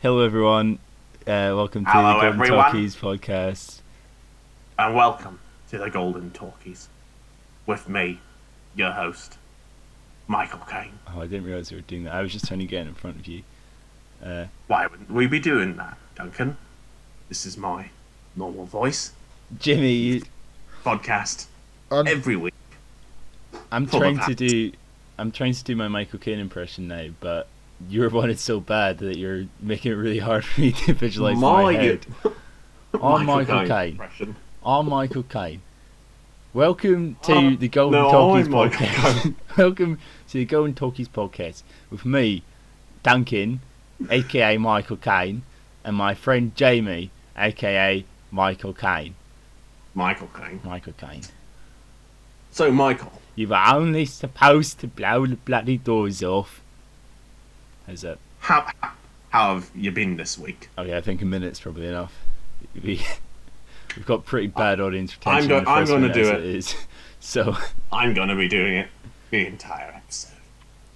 Hello everyone, welcome to Hello, the Golden everyone. Talkies podcast. And welcome to the Golden Talkies with me, your host, Michael Caine. Oh, I didn't realise we were doing that. I was just trying to get in front of you. Why wouldn't we be doing that, Duncan? This is my normal voice. Jimmy, Podcast every week. I'm trying to do my Michael Caine impression now, but your one is so bad that you're making it really hard for me to visualise my head. I'm Michael Caine. I'm Michael Caine. Welcome to the Golden Talkies podcast. Welcome to the Golden Talkies podcast with me, Duncan, aka Michael Caine, and my friend Jamie, aka Michael Caine. Michael Caine. So, Michael, You were only supposed to blow the bloody doors off. How's that? how have you been this week? Okay, I think a minute's probably enough. We've got pretty bad audience retention. I'm going to do it. Is. So I'm going to be doing it the entire episode.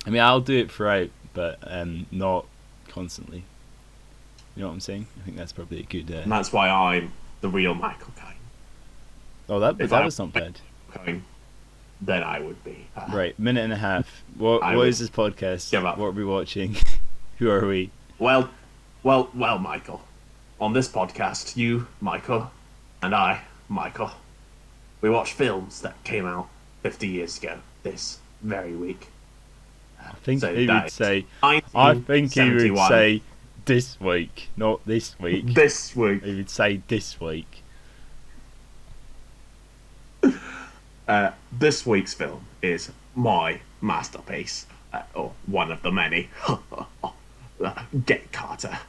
I mean, I'll do it throughout, but not constantly. You know what I'm saying? I think that's probably a good. And that's why I'm the real Michael Caine. Oh, that was not bad. Caine, then I would be. Right, minute and a half. What is this podcast? Give up. What are we watching? Who are we? Well, Michael. On this podcast, you, Michael, and I, Michael, we watch films that came out 50 years ago this very week. I think So he that would is say. I think he would 1971. say this week, not this week. This week. He would say this week. This week's film is my masterpiece, or one of the many. Get Carter.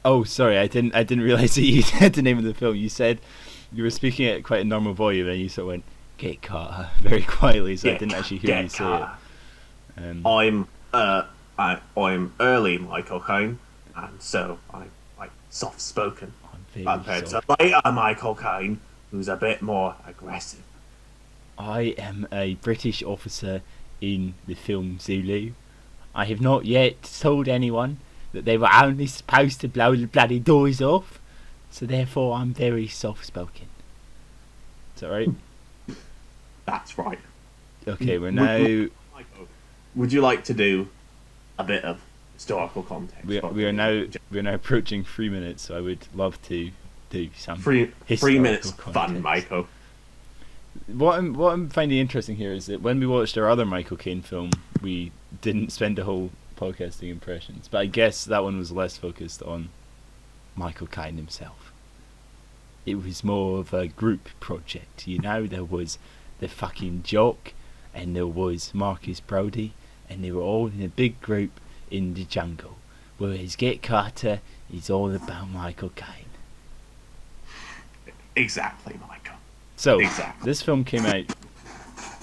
Oh, sorry, I didn't realise that you said the name of the film. You said you were speaking at quite a normal volume, and you sort of went "Get Carter" very quietly, so I didn't actually hear you say it. I'm early Michael Caine, and so I'm like soft spoken. Compared to later Michael Caine, who's a bit more aggressive. I am a British officer in the film Zulu. I have not yet told anyone that they were only supposed to blow the bloody doors off, so therefore I'm very soft-spoken. Is that right? That's right. Okay, we're now... Michael, would you like to do a bit of historical context? We are now approaching 3 minutes, so I would love to do some 3 minutes context. fun, Michael. What I'm finding interesting here is that when we watched our other Michael Caine film, we didn't spend a whole podcasting impressions, but I guess that one was less focused on Michael Caine himself. It was more of a group project, you know. There was the fucking Jock, and there was Marcus Brody, and they were all in a big group in the jungle. Whereas Get Carter is all about Michael Caine. Exactly, Michael. So, Exactly. This film came out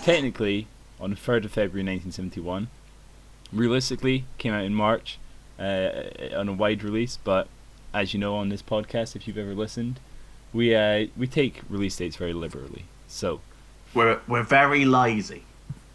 technically on the 3rd of February 1971. Realistically, came out in March on a wide release, but as you know on this podcast, if you've ever listened, we take release dates very liberally. So We're very lazy.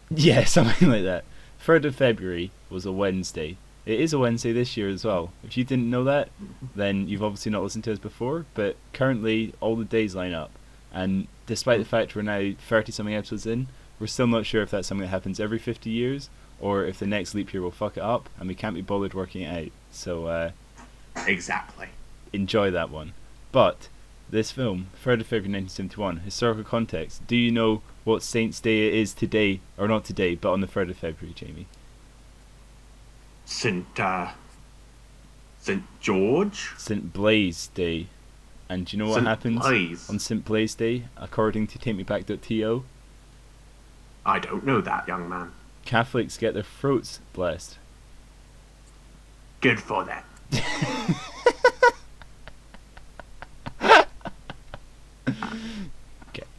yeah, something like that. 3rd of February was a Wednesday. It is a Wednesday this year as well. If you didn't know that, then you've obviously not listened to us before, but currently all the days line up. And despite the fact we're now 30-something episodes in, we're still not sure if that's something that happens every 50 years, or if the next leap year will fuck it up, and we can't be bothered working it out. So, Exactly. enjoy that one. But, this film, 3rd of February 1971, historical context. Do you know what Saint's Day it is today, or not today, but on the 3rd of February, Jamie? St. George? St. Blaise Day. And do you know what happens on St. Blaise Day, according to TakeMeBack.to? I don't know that, young man. Catholics get their throats blessed. Good for them.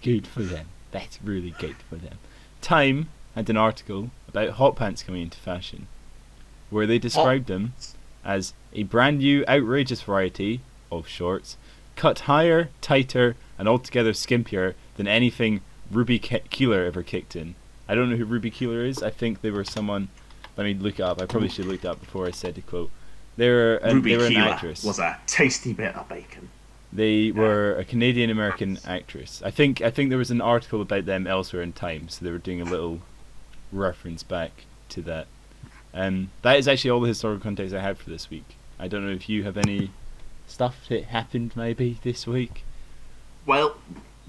Good for them. That's really good for them. Time had an article about hot pants coming into fashion, where they described them as a brand new outrageous variety of shorts, cut higher, tighter, and altogether skimpier than anything Ruby Keeler ever kicked in. I don't know who Ruby Keeler is. I think they were someone. Let me look it up. I probably should have looked it up before I said the quote. They were an actress. Was a tasty bit of bacon. They were a Canadian-American actress. I think there was an article about them elsewhere in Time, so they were doing a little reference back to that. That is actually all the historical context I had for this week. I don't know if you have any stuff that happened maybe this week. Well,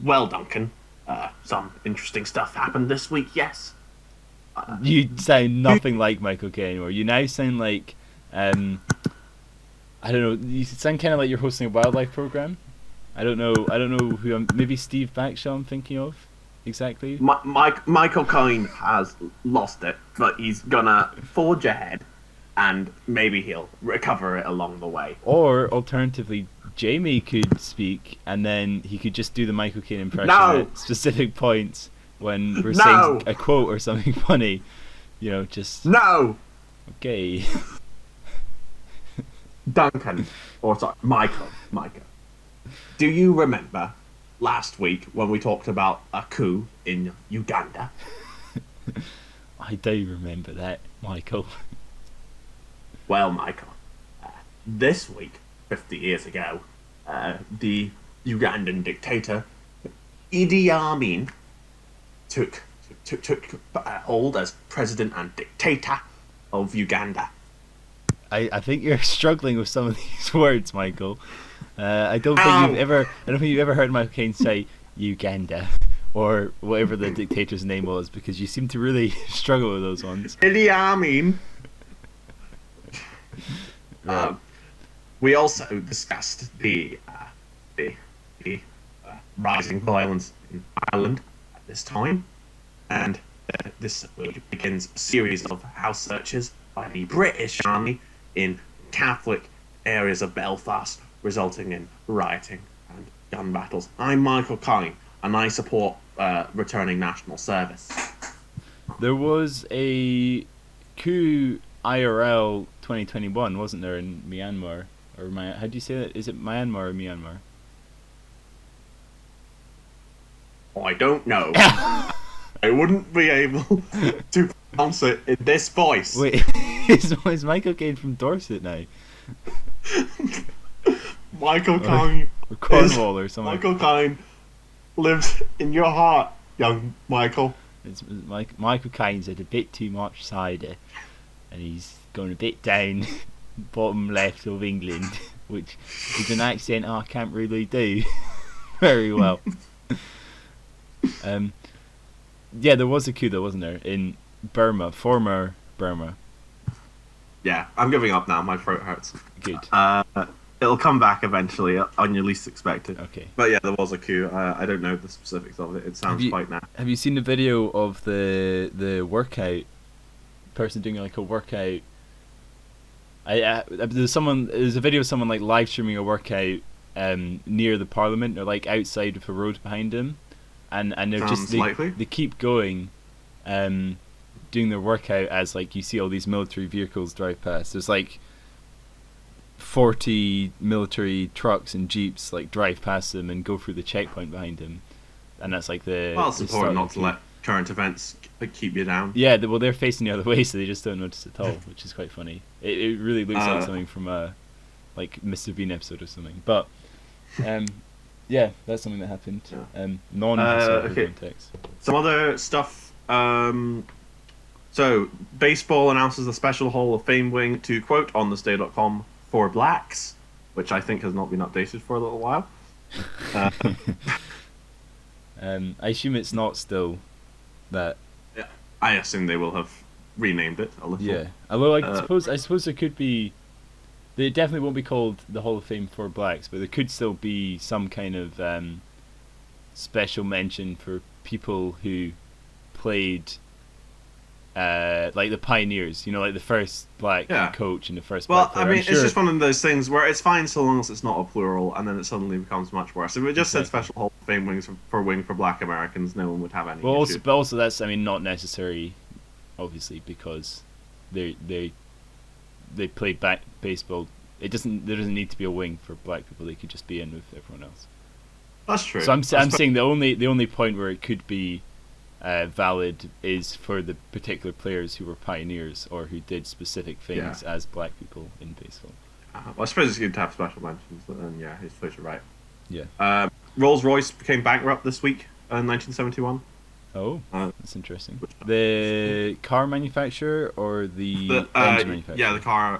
Duncan. Some interesting stuff happened this week. Yes. You sound nothing like Michael Caine anymore. You now sound like I don't know. You sound kind of like you're hosting a wildlife program. I don't know who. Maybe Steve Backshaw I'm thinking of. Exactly. Michael Caine has lost it, but he's gonna forge ahead, and maybe he'll recover it along the way. Or alternatively, Jamie could speak, and then he could just do the Michael Caine impression at specific points when we're saying a quote or something funny. You know, just okay. Duncan, or sorry, Michael. Do you remember last week when we talked about a coup in Uganda? I do remember that, Michael. Well, Michael, this week, 50 years ago, the Ugandan dictator Idi Amin took hold as president and dictator of Uganda. I think you're struggling with some of these words, Michael. I don't think you've ever heard Michael Caine say Uganda or whatever the dictator's name was, because you seem to really struggle with those ones. Idi Amin. Right. We also discussed the rising violence in Ireland at this time, and this week begins a series of house searches by the British Army in Catholic areas of Belfast, resulting in rioting and gun battles. I'm Michael Caine, and I support returning national service. There was a coup IRL 2021, wasn't there, in Myanmar? Or how do you say that? Is it Myanmar or Myanmar? I don't know. I wouldn't be able to pronounce it in this voice. Wait, is Michael Caine from Dorset now? Michael Caine. Or Cornwall or something. Michael Caine lives in your heart, young Michael. Michael Caine's had a bit too much cider, and he's gone a bit down bottom left of England, which is an accent I can't really do very well. Yeah, there was a coup though, wasn't there, in Burma, former Burma. Yeah, I'm giving up now. My throat hurts. Good. It'll come back eventually on your least expected. Okay. But yeah, there was a coup. I don't know the specifics of it. It sounds quite naff. Have you seen the video of the workout person doing like a workout? There's a video of someone like live streaming a workout near the Parliament, or like outside with a road behind him, and they're they keep going, doing their workout as like you see all these military vehicles drive past. There's like 40 military trucks and jeeps like drive past them and go through the checkpoint behind him, and that's like the. Well, it's important not to let current events keep you down. Yeah, they're facing the other way, so they just don't notice at all, which is quite funny. It really looks like something from a like Mr. Bean episode or something. But yeah, that's something that happened. Non-historical context. Some other stuff. So, baseball announces a special Hall of Fame wing to, quote, on thisday.com, for blacks, which I think has not been updated for a little while. I assume it's not still that. Yeah, I assume they will have renamed it a little. Yeah, although I suppose it could be. They definitely won't be called the Hall of Fame for blacks, but there could still be some kind of special mention for people who played. Like the pioneers, you know, like the first black coach and the first black player. I mean, it's just one of those things where it's fine so long as it's not a plural, and then it suddenly becomes much worse. If it just said special Hall of Fame wing for black Americans, no one would have any issue. But also that's, I mean, not necessary, obviously, because they play baseball. There doesn't need to be a wing for black people. They could just be in with everyone else. That's true. So I'm saying the only point where it could be valid is for the particular players who were pioneers or who did specific things as black people in baseball. Well, I suppose it's good to have special mentions, but then his plays are right. Yeah. Rolls-Royce became bankrupt this week in 1971. Oh, that's interesting. The car manufacturer or the engine manufacturer? Yeah,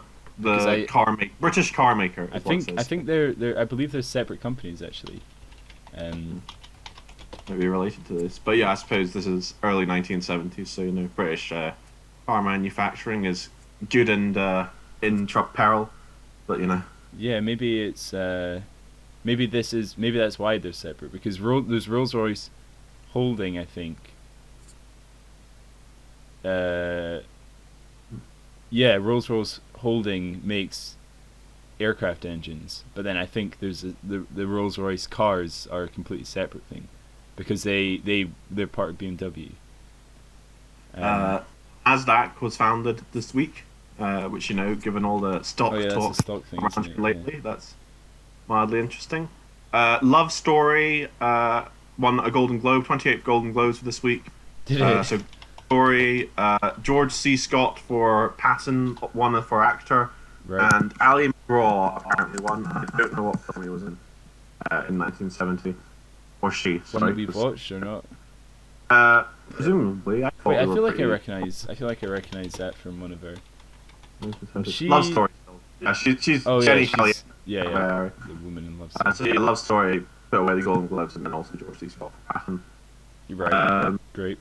British car maker. I think they're I believe they're separate companies actually. Maybe related to this, but I suppose this is early 1970s, so British car manufacturing is good and in peril, but Yeah, maybe it's maybe that's why they're separate, because there's Rolls-Royce Holding, I think. Rolls-Royce Holding makes aircraft engines, but then I think there's the Rolls-Royce cars are a completely separate thing, because they're part of BMW. Nasdaq was founded this week, which given all the stock stock thing around lately, that's mildly interesting. Love Story won a Golden Globe, 28 Golden Globes for this week. Did it? So Story, George C. Scott for Patton won for actor, right. And Ali McGraw apparently won. I don't know what film he was in 1970, or she. One that we've watched or not? Presumably. I feel like I recognize that from one of her. Love Story. Yeah, she's Jenny Kelly. Yeah. The woman in Love Story. So Love Story put away the Golden Globes, and then also George C. Scott for Patton. You're right. Great.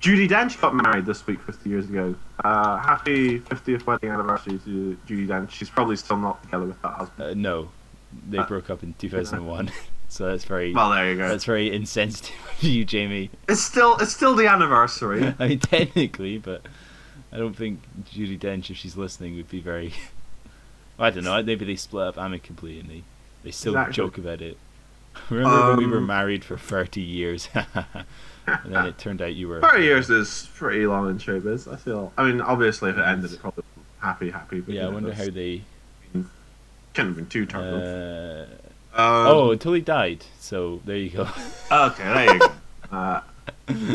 Judi Dench got married this week 50 years ago. Happy 50th wedding anniversary to Judi Dench. She's probably still not together with that husband. No, they broke up in 2001. So that's very well. There you go. That's very insensitive of you, Jamie. It's still the anniversary. I mean, technically, but I don't think Judi Dench, if she's listening, would be very. I don't know. Maybe they split up amicably and they still joke about it. Remember when we were married for 30 years? And then it turned out you were... 30 years is pretty long in showbiz, I feel. I mean, obviously, if it ended, it probably happy. But I wonder how they... Couldn't have been too turned up. Until he died. So, there you go. Okay, there you go.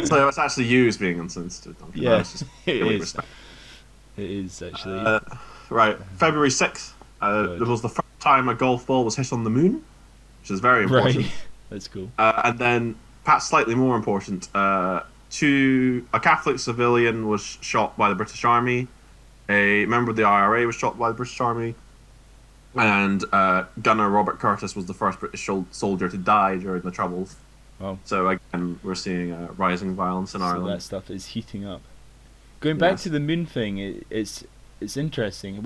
So it's actually you who's being insensitive. Yeah, it is. It is, actually. Right, February 6th. It was the first time a golf ball was hit on the moon, which is very important. Right. That's cool. And then, perhaps slightly more important, a Catholic civilian was shot by the British Army, a member of the IRA was shot by the British Army, and gunner Robert Curtis was the first British soldier to die during the Troubles. Wow. So again, we're seeing rising violence in Ireland. So that stuff is heating up. Going back to the moon thing, it's interesting.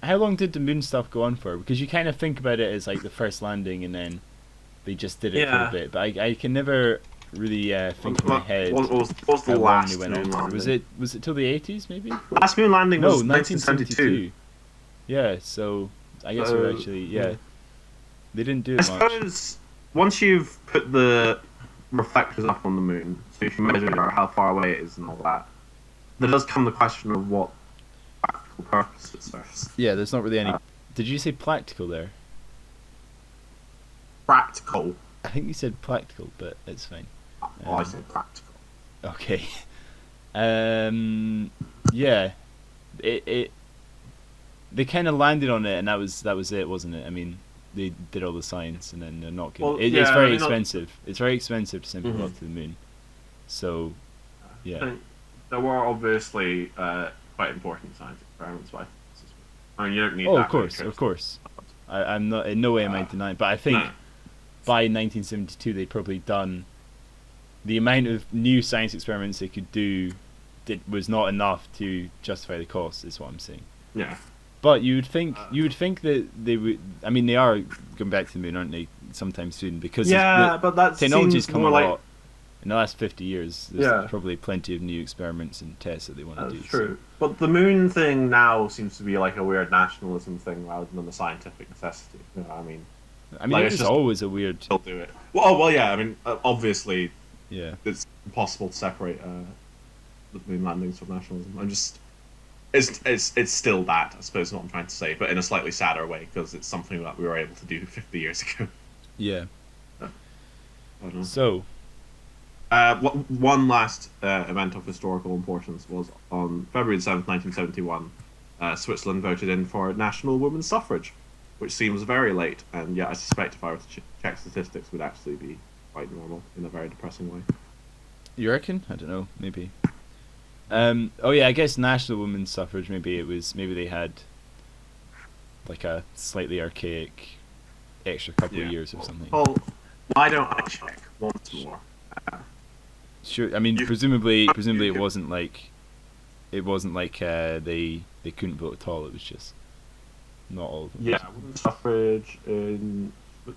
How long did the moon stuff go on for? Because you kind of think about it as like the first landing, and then they just did it for a bit. But I can never really think in my head what was the last moon landing? Was it till the 80s maybe? Last moon landing was 1972. Yeah, so I guess we're actually they didn't do it much. I suppose once you've put the reflectors up on the moon, so you can measure how far away it is and all that, there does come the question of what practical purpose it serves. Yeah, there's not really any. Did you say practical there? Practical. I think you said practical, but it's fine. I said practical. Okay. Yeah. It. They kind of landed on it, and that was it, wasn't it? I mean, they did all the science, and then they're not going. Well, it's very expensive. It's very expensive to send people up to the moon. So, yeah. There were obviously quite important science experiments. I mean, you don't need that. Of course. I'm not in no way am I denying, but I think by 1972 they'd probably done the amount of new science experiments they could do was not enough to justify the cost. Is what I'm saying. Yeah. But you would think that they would. I mean, they are going back to the moon, aren't they? Sometime soon, because but that technology's seems come more a like... lot in the last 50 years. There's probably plenty of new experiments and tests that they want to do. That's true. So. But the moon thing now seems to be like a weird nationalism thing rather than a scientific necessity. You know what I mean? Like, it's always a weird. Still do it. Well, yeah. I mean, obviously, it's impossible to separate the moon landings from nationalism. It's still that, I suppose, is what I'm trying to say, but in a slightly sadder way, because it's something that we were able to do 50 years ago. Yeah. I don't know. So, one last event of historical importance was on February 7th, 1971. Switzerland voted in for national women's suffrage, which seems very late, and yet I suspect if I were to check statistics, would actually be quite normal in a very depressing way. you reckon? I don't know. Maybe. Oh yeah, I guess national women's suffrage. Maybe they had like a slightly archaic extra couple of years or something. Well, why don't I check once more? Sure. I mean, presumably it wasn't like they couldn't vote at all. It was just not all of them. Yeah, women's suffrage in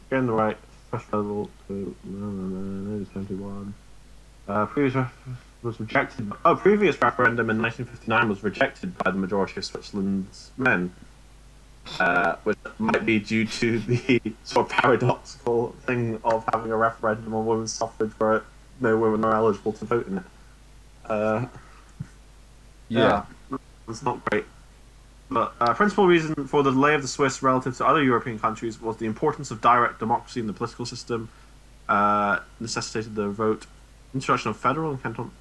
getting the right first level to 1971. Previous referendum in 1959 was rejected by the majority of Switzerland's men, which might be due to the sort of paradoxical thing of having a referendum on women's suffrage where no women are eligible to vote in it. Yeah, it's not great. But principal reason for the delay of the Swiss relative to other European countries was the importance of direct democracy in the political system, necessitated the vote. Introduction of federal and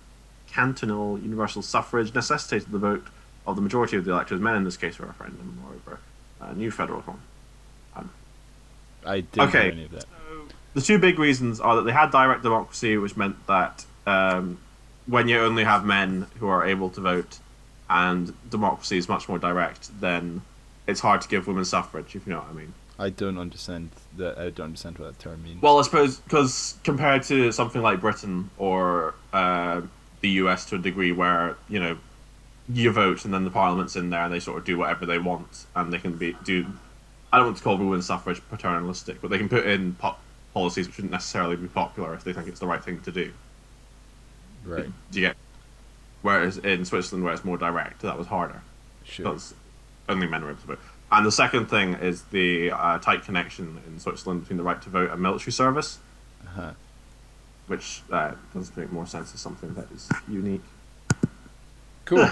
cantonal universal suffrage necessitated the vote of the majority of the electors, men in this case, for a referendum. Moreover, a new federal form. I didn't hear any of that. So the two big reasons are that they had direct democracy, which meant that when you only have men who are able to vote, and democracy is much more direct, then it's hard to give women suffrage, if you know what I mean. I don't understand what that term means. Well, I suppose because compared to something like Britain or the US to a degree, where you vote and then the Parliament's in there and they sort of do whatever they want, and they can do. I don't want to call women's suffrage paternalistic, but they can put in policies which wouldn't necessarily be popular if they think it's the right thing to do. Right. Do you get? Whereas in Switzerland, where it's more direct, that was harder. Sure. Because only men were able to vote. And the second thing is the tight connection in Switzerland between the right to vote and military service, which does make more sense as something that is unique. Cool.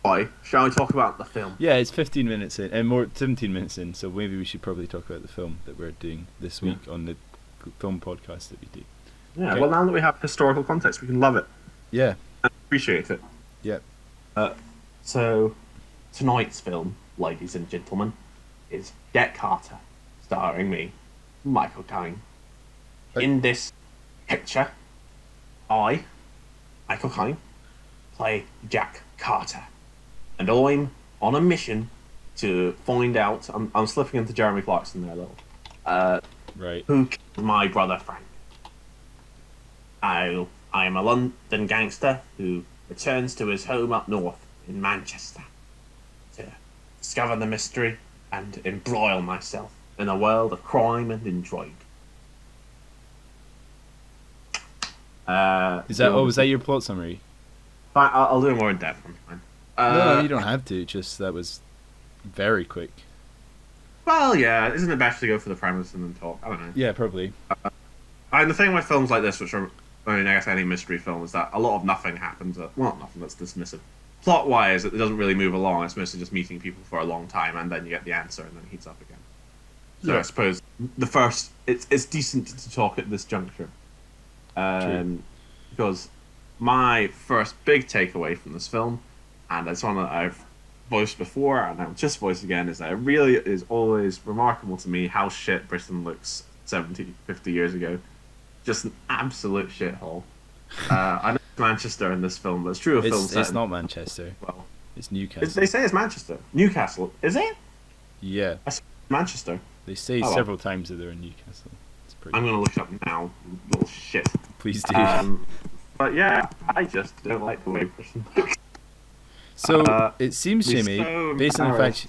Why? Shall we talk about the film? Yeah, it's 15 minutes in, and 17 minutes in, so maybe we should probably talk about the film that we're doing this week on the film podcast that we do. Yeah, Okay. well, now that we have historical context, we can love it. Yeah. And appreciate it. Yeah. So, tonight's film, ladies and gentlemen, is Get Carter, starring me, Michael Caine. In this picture, I, Michael Caine, play Jack Carter, and I'm on a mission to find out. I'm slipping into Jeremy Clarkson there a little. Right. Who killed my brother Frank? I am a London gangster who returns to his home up north in Manchester to discover the mystery and embroil myself in a world of crime and intrigue. Was that your plot summary? Fine, I'll do it more in depth. Fine. No, you don't have to. Just that was very quick. Well, yeah, isn't it better to go for the premise and then talk? I don't know. Yeah, probably. And the thing with films like this, which are, I guess any mystery film, is that a lot of nothing happens. Well, nothing, that's dismissive. Plot-wise, it doesn't really move along. It's mostly just meeting people for a long time, and then you get the answer, and then it heats up again. So Yeah. I suppose it's decent to talk at this juncture. Because my first big takeaway from this film, and it's one that I've voiced before, and I'll just voice again, is that it really is always remarkable to me how shit Britain looks 50 years ago. Just an absolute shithole. I know it's Manchester in this film, but it's true of films. It's not Manchester. Well, It's Newcastle. they say it's Manchester. Newcastle. Is it? Yeah. I said Manchester. They say several times that they're in Newcastle. It's pretty. I'm going to look it up now, you little shit. Please do. But yeah, I just don't like the way Britain looks. So it seems, Jimmy, so based on the fact.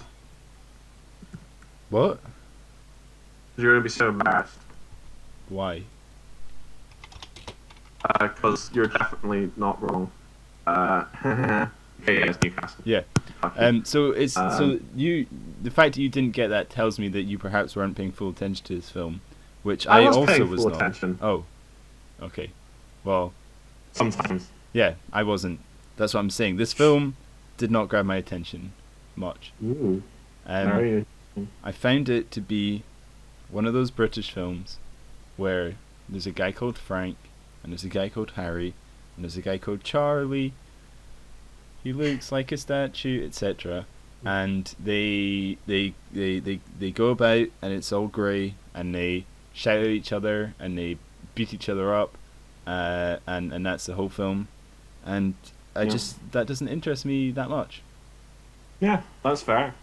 What? You're going to be so embarrassed. Why? Because you're definitely not wrong. Yeah, it's Newcastle. Yeah. So it's the fact that you didn't get that tells me that you perhaps weren't paying full attention to this film, which I was also paying was full not. attention. Oh, okay. Well, Sometimes. yeah, I wasn't. That's what I'm saying. This film did not grab my attention much. Ooh. Very I found it to be one of those British films where there's a guy called Frank, and there's a guy called Harry, and there's a guy called Charlie. He looks like a statue, etc. And they go about, and it's all grey, and they shout at each other, and they beat each other up, and that's the whole film. And that doesn't interest me that much. Yeah, that's fair.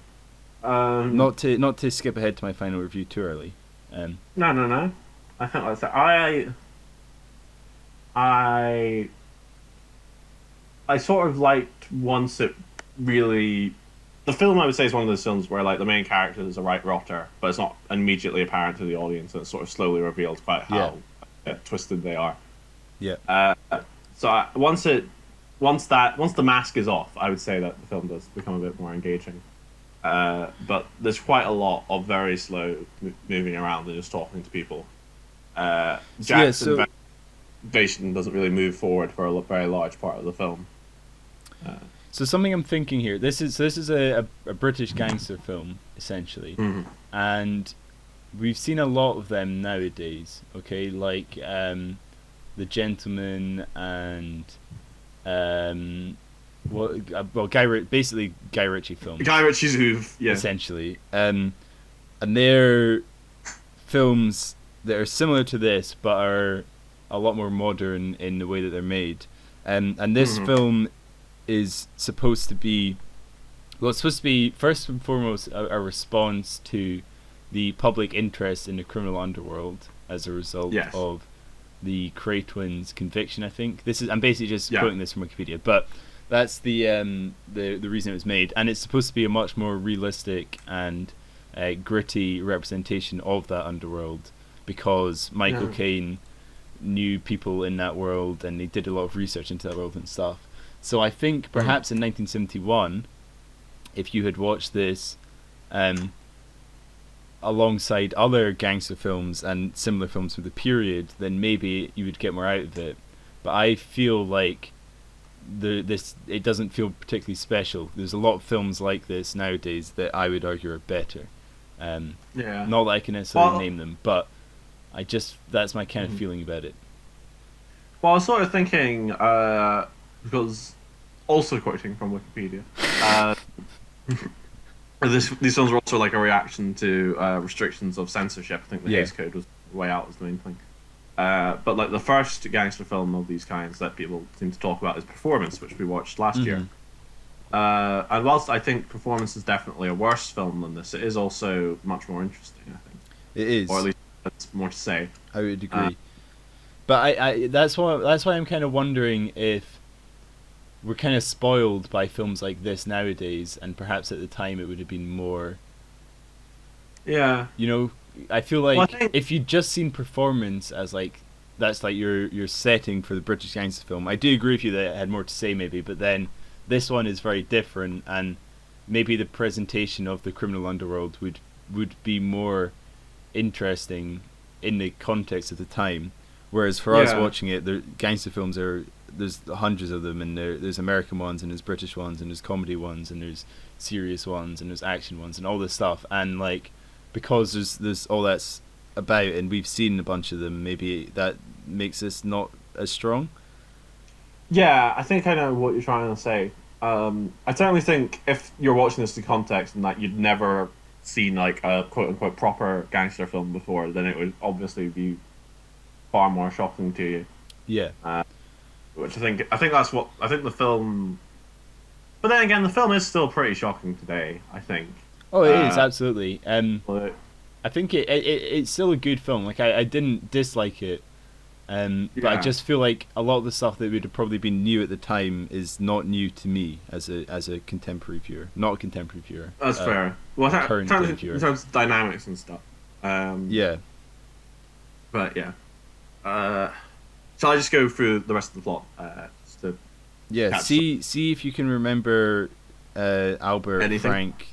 Not to skip ahead to my final review too early. No. I think that's it. I sort of liked once it really. The film, I would say, is one of those films where like the main character is a right rotter, but it's not immediately apparent to the audience, and it's sort of slowly revealed quite how twisted they are. Yeah. So once the mask is off, I would say that the film does become a bit more engaging. But there's quite a lot of very slow moving around and just talking to people. Jack's investigation doesn't really move forward for a very large part of the film. So something I'm thinking here. This is a British gangster film essentially, and we've seen a lot of them nowadays. Okay, like The Gentleman and Guy Ritchie films. Guy Ritchie's Hoove, yeah. Essentially, and they're films that are similar to this, but are a lot more modern in the way that they're made. And this film is supposed to be, it's supposed to be first and foremost a response to the public interest in the criminal underworld as a result of the Cray twins' conviction. I think I'm basically just quoting this from Wikipedia, but that's the reason it was made, and it's supposed to be a much more realistic and gritty representation of that underworld, because Michael Caine knew people in that world, and he did a lot of research into that world and stuff. So I think perhaps in 1971, if you had watched this alongside other gangster films and similar films from the period, then maybe you would get more out of it. But I feel like it doesn't feel particularly special. There's a lot of films like this nowadays that I would argue are better. Not that I can necessarily name them, but that's my kind of feeling about it. Well, I was sort of thinking, because also quoting from Wikipedia, these films were also like a reaction to restrictions of censorship. I think the Hays Code was way out was the main thing. But like the first gangster film of these kinds that people seem to talk about is Performance, which we watched last year. And whilst I think Performance is definitely a worse film than this, it is also much more interesting, I think. It is. Or at least that's more to say. I would agree. But I that's why I'm kind of wondering if we're kind of spoiled by films like this nowadays, and perhaps at the time it would have been more. Yeah. You know, I feel like if you'd just seen Performance as like that's like your setting for the British gangster film, I do agree with you that it had more to say maybe, but then this one is very different, and maybe the presentation of the criminal underworld would be more interesting in the context of the time. Whereas for us watching it, the gangster films there's hundreds of them, and there's American ones, and there's British ones, and there's comedy ones, and there's serious ones, and there's action ones, and all this stuff. And like, because there's all that's about, and we've seen a bunch of them, maybe that makes this not as strong. Yeah, I think I know what you're trying to say. I certainly think if you're watching this in context and that you'd never seen like a quote unquote proper gangster film before, then it would obviously be far more shocking to you. Yeah. Which I think that's what I think the film. But then again, the film is still pretty shocking today, I think. Oh, it is absolutely. I think it's still a good film. Like I didn't dislike it, but I just feel like a lot of the stuff that would have probably been new at the time is not new to me as a contemporary viewer, not a contemporary viewer. That's fair. Well, current viewer. In terms of dynamics and stuff. Yeah. But yeah. Shall I just go through the rest of the plot? See if you can remember Albert, anything? Frank,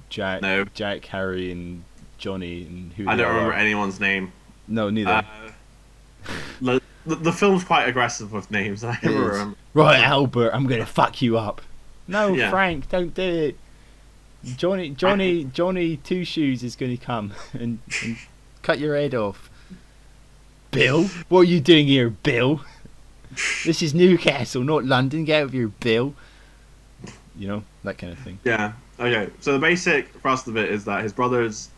Jack, Harry, and Johnny, and who. I don't remember anyone's name. No, neither. The film's quite aggressive with names. I never remember. Right, Albert, I'm gonna fuck you up. No, Frank, don't do it. Johnny Two Shoes is gonna come and cut your head off. Bill? What are you doing here, Bill? This is Newcastle, not London. Get out of here, Bill. You know, that kind of thing. Yeah. Okay. So the basic thrust of it is that his brother's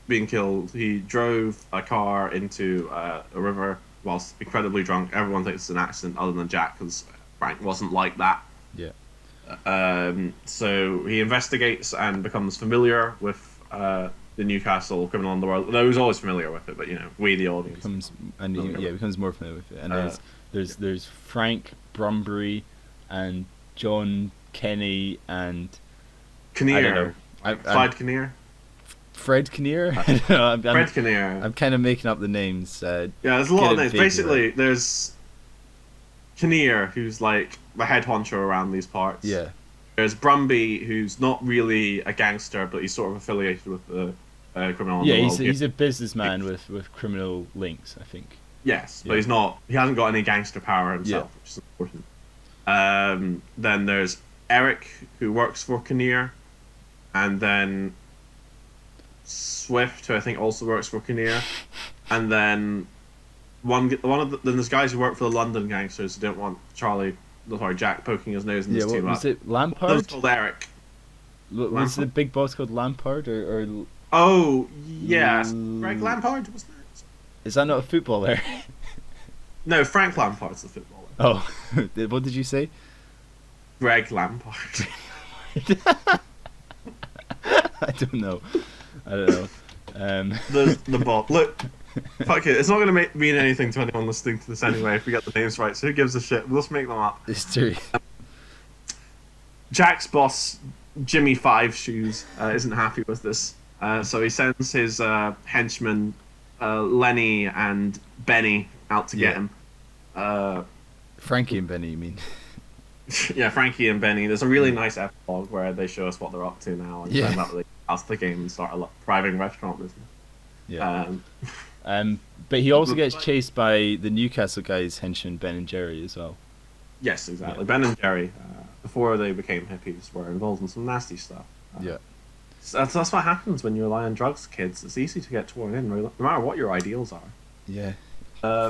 being killed. He drove a car into a river whilst incredibly drunk. Everyone thinks it's an accident, other than Jack, because Frank wasn't like that. Yeah. So he investigates and becomes familiar with the Newcastle criminal underworld. Though he was always familiar with it, but we, the audience, becomes more familiar with it. And there's Frank Brumbury and John Kenny and Kinnear. Clyde Kinnear. Fred Kinnear. Fred Kinnear. I'm kind of making up the names. There's a lot of names. Basically, there's Kinnear, who's like the head honcho around these parts. Yeah. There's Brumby, who's not really a gangster, but he's sort of affiliated with the criminal underworld. He's a businessman with criminal links, I think. Yes, but he's not. He hasn't got any gangster power himself, which is important. Then there's Eric, who works for Kinnear, and then Swift, who I think also works for Kinnear, and then then there's guys who work for the London gangsters who don't want Jack poking his nose in this too much. Was it Lampard? That was called Eric. Was the big boss called Lampard or? Oh yes, Greg Lampard, wasn't it? Is that not a footballer? No, Frank Lampard's the footballer. Oh, what did you say? Greg Lampard. I don't know. The bot. Look, fuck it. It's not going to mean anything to anyone listening to this anyway if we get the names right. So who gives a shit? We'll just make them up. It's true. Jack's boss, Jimmy Five Shoes, isn't happy with this. So he sends his henchmen, Lenny and Benny, out to get him. Frankie and Benny, you mean? Yeah, Frankie and Benny. There's a really nice epilogue where they show us what they're up to now and find out that they pass the game and start a thriving restaurant business. Yeah. But he also gets chased by the Newcastle guys, henchmen Ben and Jerry as well. Yes, exactly. Ben and Jerry, before they became hippies, were involved in some nasty stuff. That's what happens when you rely on drugs, kids. It's easy to get torn in, no matter what your ideals are. Yeah.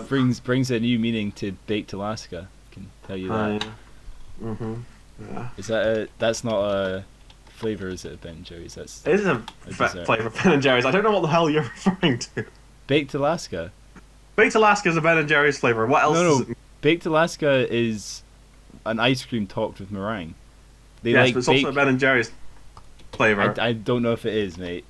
Brings a new meaning to Baked Alaska. I can tell you that. Yeah. Is that's not a flavour, is it, Ben & Jerry's? It is a flavour of Ben & Jerry's. I don't know what the hell you're referring to. Baked Alaska. Baked Alaska is a Ben & Jerry's flavour. What else is it? Baked Alaska is an ice cream topped with meringue. But it's also a Ben & Jerry's flavour. I don't know if it is, mate.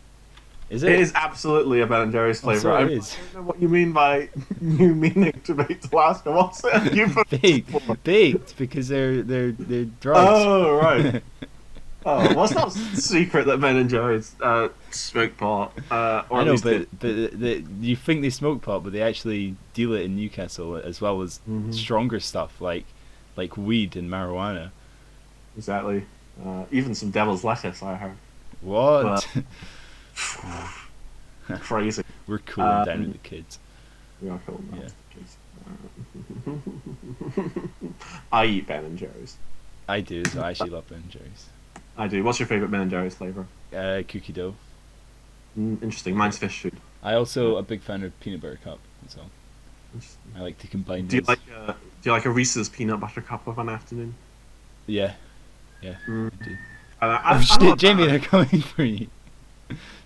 Is it? It is absolutely a Ben & Jerry's flavour. I don't know what you mean by new meaning to Baked Alaska. What's it? Baked, because they're drugs. Oh, right. Well, it's not secret that Ben & Jerry's smoke pot. I know, but you think they smoke pot, but they actually deal it in Newcastle as well as stronger stuff like weed and marijuana. Exactly. Even some devil's lettuce, I heard. What? Crazy. We're cooling down with the kids. We are cooling down with the kids. I eat Ben & Jerry's. I do, so I actually love Ben & Jerry's. I do. What's your favourite Ben & Jerry's flavour? Cookie dough. Interesting. Mine's fish food. I also a big fan of peanut butter cup. So I like to combine. Do you like a Reese's peanut butter cup of an afternoon? Yeah. I do. Jamie, they're coming for you.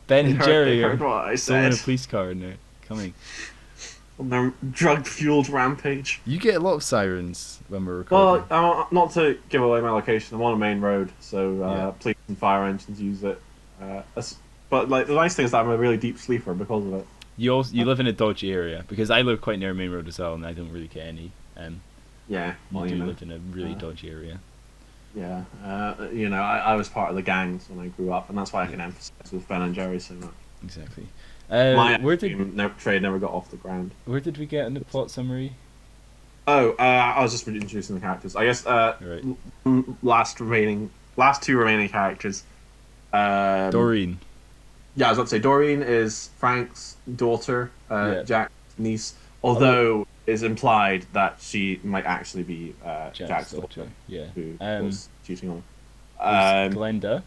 Ben & Jerry are stolen a police car and they're coming. On their drug-fueled rampage. You get a lot of sirens when we're recording. Well, not to give away my location, I'm on a main road, so police and fire engines use it. But the nice thing is that I'm a really deep sleeper because of it. You live in a dodgy area, because I live quite near a main road as well, and I don't really get any. You live in a really dodgy area. Yeah, I was part of the gangs when I grew up, and that's why I can emphasize with Ben & Jerry's so much. Exactly. My trade never got off the ground. Where did we get in the plot summary? I was just introducing the characters. I guess right. last two remaining characters. Doreen. Yeah, I was about to say Doreen is Frank's daughter, Jack's niece. Although it's implied that she might actually be Jack's daughter. Yeah. Who was cheating on her. Glenda.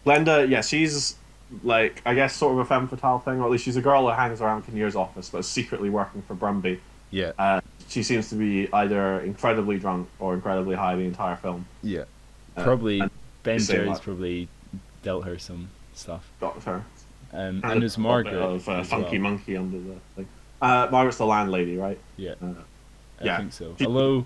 Glenda, yeah, she's like, I guess sort of a femme fatale thing, or at least she's a girl that hangs around Kinnear's office but is secretly working for Brumby. Yeah. She seems to be either incredibly drunk or incredibly high the entire film. Yeah. Probably and Ben say Jerry's what? probably dealt her some stuff. Got her. And And there's a little bit Margaret of as funky well. monkey under the thing. Margaret's the landlady, right? Yeah. I yeah. think so. Although,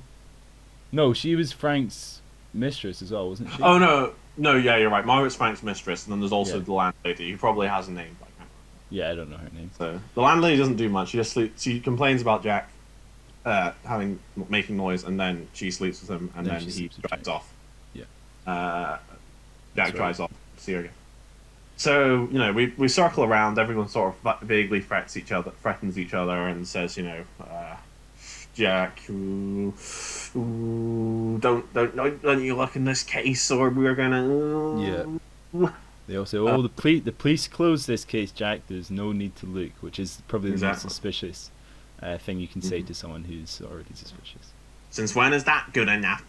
no, she was Frank's mistress as well, wasn't she? Oh no, yeah, you're right. Margaret's Frank's mistress, and then there's also Yeah. the landlady, who probably has a name. But I can't remember. Yeah, I don't know her name. So the landlady doesn't do much. She just sleeps. She complains about Jack making noise, and then she sleeps with him, and then he drives off. Yeah. Jack drives off. See her again. So we circle around. Everyone sort of vaguely threatens each other, and says, Jack, don't you look in this case, or we're gonna. Yeah. They also say, the police closed this case, Jack. There's no need to look, which is probably the most suspicious thing you can say to someone who's already suspicious. Since when is that good enough?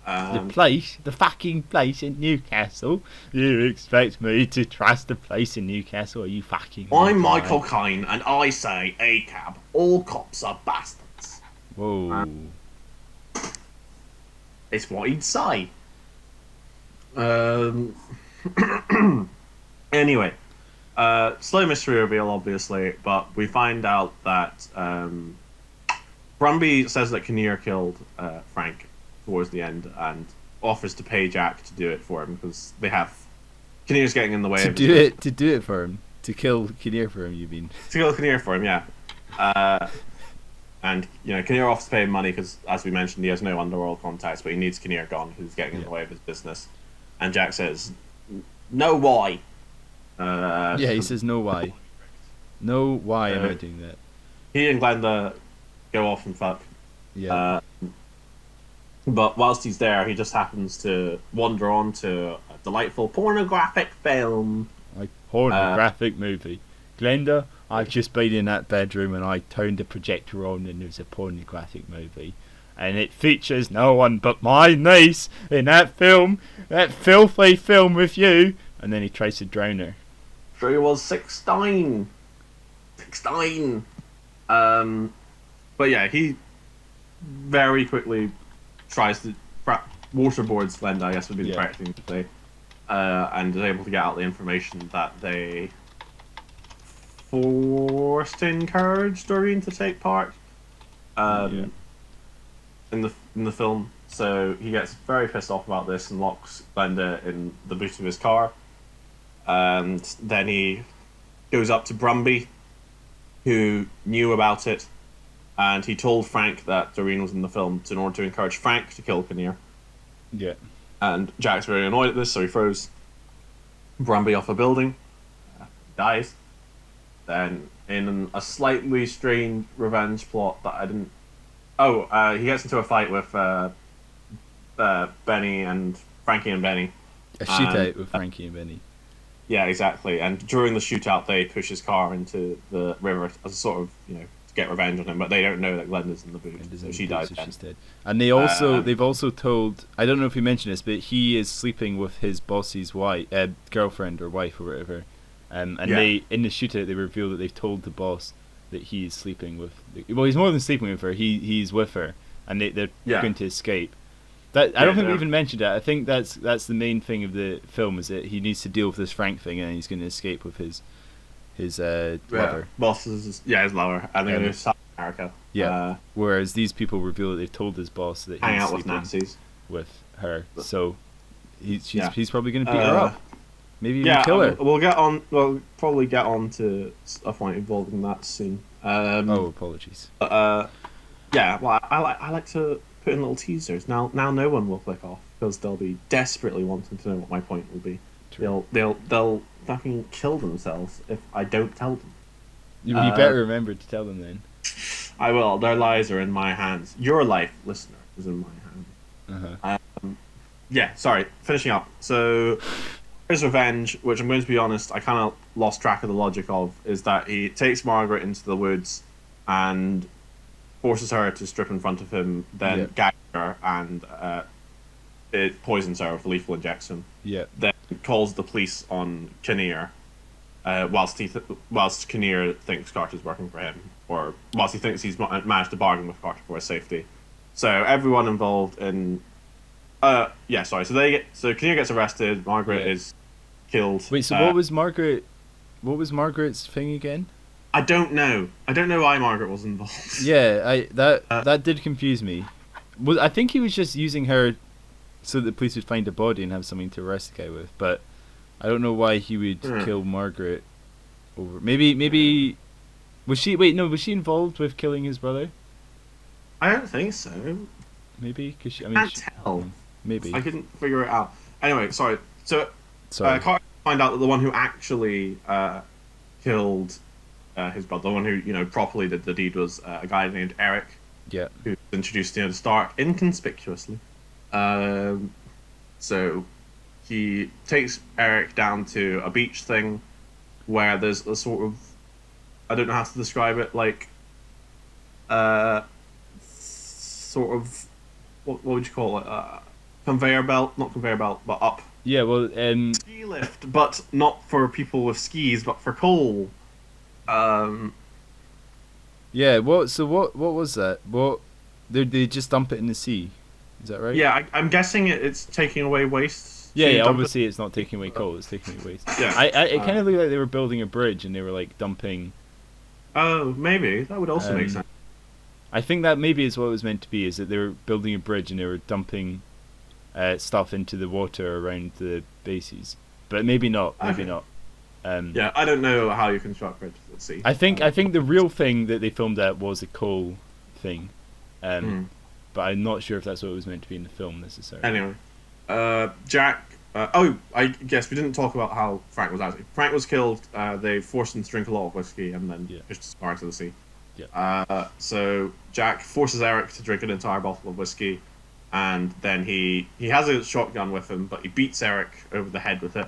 The fucking place in Newcastle. You expect me to trust the place in Newcastle? Are you fucking? I'm Michael Caine, and I say ACAB. All cops are bastards. Whoa. It's what he'd say. Anyway, slow mystery reveal, obviously, but we find out that Brumby says that Kinnear killed Frank towards the end and offers to pay Jack to do it for him because they have Kinnear's getting in the way to do it for him, to kill Kinnear for him. You mean to kill Kinnear for him? Yeah. And Kinnear offers to pay him money because, as we mentioned, he has no underworld contacts, but he needs Kinnear gone, who's getting in the way of his business. And Jack says, "No, why?" He says, "No, why? No, why am I doing that?" He and Glenda go off and fuck. Yeah. But whilst he's there, he just happens to wander on to a delightful pornographic film. Pornographic movie. Glenda, I've just been in that bedroom and I turned the projector on and there's a pornographic movie. And it features no one but my niece in that film, that filthy film with you. And then he tries to drown her. She was 16. 16. But yeah, he very quickly tries to waterboards Glenda, I guess would be the correct thing to say, and is able to get out the information that they encouraged Doreen to take part in the film. So he gets very pissed off about this and locks Glenda in the boot of his car. And then he goes up to Brumby, who knew about it, and he told Frank that Doreen was in the film in order to encourage Frank to kill Kinnear. Yeah. And Jack's very annoyed at this, so he throws Brumby off a building, dies. Then, in a slightly strange revenge plot that I didn't... he gets into a fight with Benny and Frankie and Benny. A shootout with Frankie and Benny. Yeah, exactly. And during the shootout, they push his car into the river as a sort of, to get revenge on him. But they don't know that Glenda's in the boot, so she dies. She's dead. And they've also told, I don't know if you mentioned this, but he is sleeping with his boss's wife, girlfriend or wife or whatever. They, in the shootout, they reveal that they've told the boss that he's sleeping with. Well, he's more than sleeping with her. He's with her, and they're going to escape. I don't think we even mentioned that. I think that's the main thing of the film, is that he needs to deal with this Frank thing, and he's going to escape with his lover. His lover, and they're going to South America. Yeah. Whereas these people reveal that they've told his boss that he's out with sleeping Nazis with her. So he's probably going to beat her up. Maybe even kill her. We'll probably get on to a point involving that soon. Apologies. I like to put in little teasers. Now no one will click off because they'll be desperately wanting to know what my point will be. True. They'll fucking kill themselves if I don't tell them. You better remember to tell them then. I will. Their lives are in my hands. Your life, listener, is in my hands. Sorry. Finishing up. So his revenge, which I'm going to be honest, I kind of lost track of the logic of, is that he takes Margaret into the woods and forces her to strip in front of him, then gags her and it poisons her with a lethal injection. Yeah. Then calls the police on Kinnear whilst Kinnear thinks Carter's working for him, or whilst he thinks he's managed to bargain with Carter for his safety. So everyone involved in, So Kinnear gets arrested. Margaret is killed. Wait, so what was Margaret? What was Margaret's thing again? I don't know. I don't know why Margaret was involved. Yeah, that did confuse me. I think he was just using her so that the police would find a body and have something to arrest the guy with. But I don't know why he would kill Margaret over. Maybe was she? Wait, no, was she involved with killing his brother? I don't think so. Maybe because she. I can't tell. Maybe I couldn't figure it out. Anyway, sorry. So Carter find out that the one who actually killed his brother, the one who properly did the deed, was a guy named Eric. Yeah. Who was introduced to Stark inconspicuously. So he takes Eric down to a beach thing where there's a sort of, I don't know how to describe it, like sort of what would you call it? Conveyor belt, not conveyor belt, but up. Yeah, well, ski lift, but not for people with skis, but for coal. Yeah. So what was that? What they just dump it in the sea? Is that right? Yeah, I'm guessing it's taking away waste. Yeah. Obviously, it's not taking away coal; it's taking away waste. Yeah. It kind of looked like they were building a bridge and they were like dumping. Oh, maybe that would also make sense. I think that maybe is what it was meant to be. Is that they were building a bridge and they were dumping stuff into the water around the bases, but maybe not. Maybe not. Yeah, I don't know how you construct bridges at sea. I think the real thing that they filmed at was a coal thing, but I'm not sure if that's what it was meant to be in the film necessarily. Anyway, Jack. I guess we didn't talk about how Frank was actually. Frank was killed. They forced him to drink a lot of whiskey and then pushed his car into the sea. Yeah. So Jack forces Eric to drink an entire bottle of whiskey, and then he has a shotgun with him, but he beats Eric over the head with it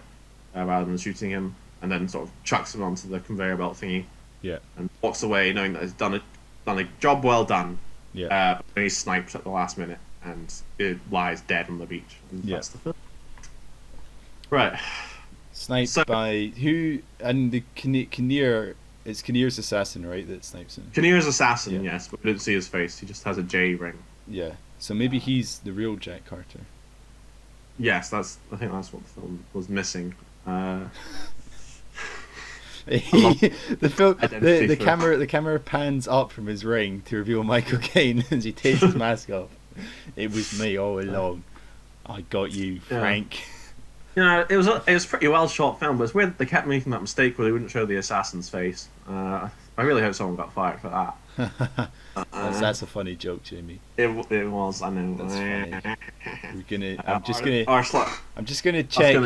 rather than shooting him, and then sort of chucks him onto the conveyor belt thingy. Yeah. And walks away knowing that he's done a job well done. Yeah. And he's sniped at the last minute, and it lies dead on the beach. And that's the film. Right. Sniped by who? And the Kinnear. It's Kinnear's assassin, right? That snipes him. Kinnear's assassin, yes, but we didn't see his face. He just has a J ring. Yeah. So maybe he's the real Jack Carter. Yes, I think that's what the film was missing. The camera pans up from his ring to reveal Michael Caine as he takes his mask off. It was me all along. I got you, Frank. It was pretty well shot film, but it's weird they kept making that mistake where they wouldn't show the assassin's face. I really hope someone got fired for that. That's a funny joke, Jamie. It was, I know. That's funny. I'm just gonna check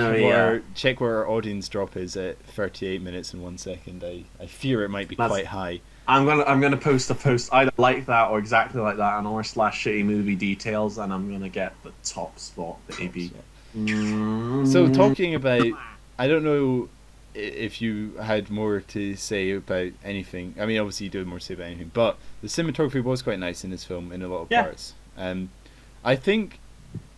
where our audience drop is at 38 minutes and 1 second. I fear it might be quite high. I'm gonna post a post either like that or exactly like that on /shitty movie details, and I'm gonna get the top spot, baby. So talking about, I don't know if you had more to say about anything. I mean, obviously you do have more to say about anything, but the cinematography was quite nice in this film in a lot of parts. I think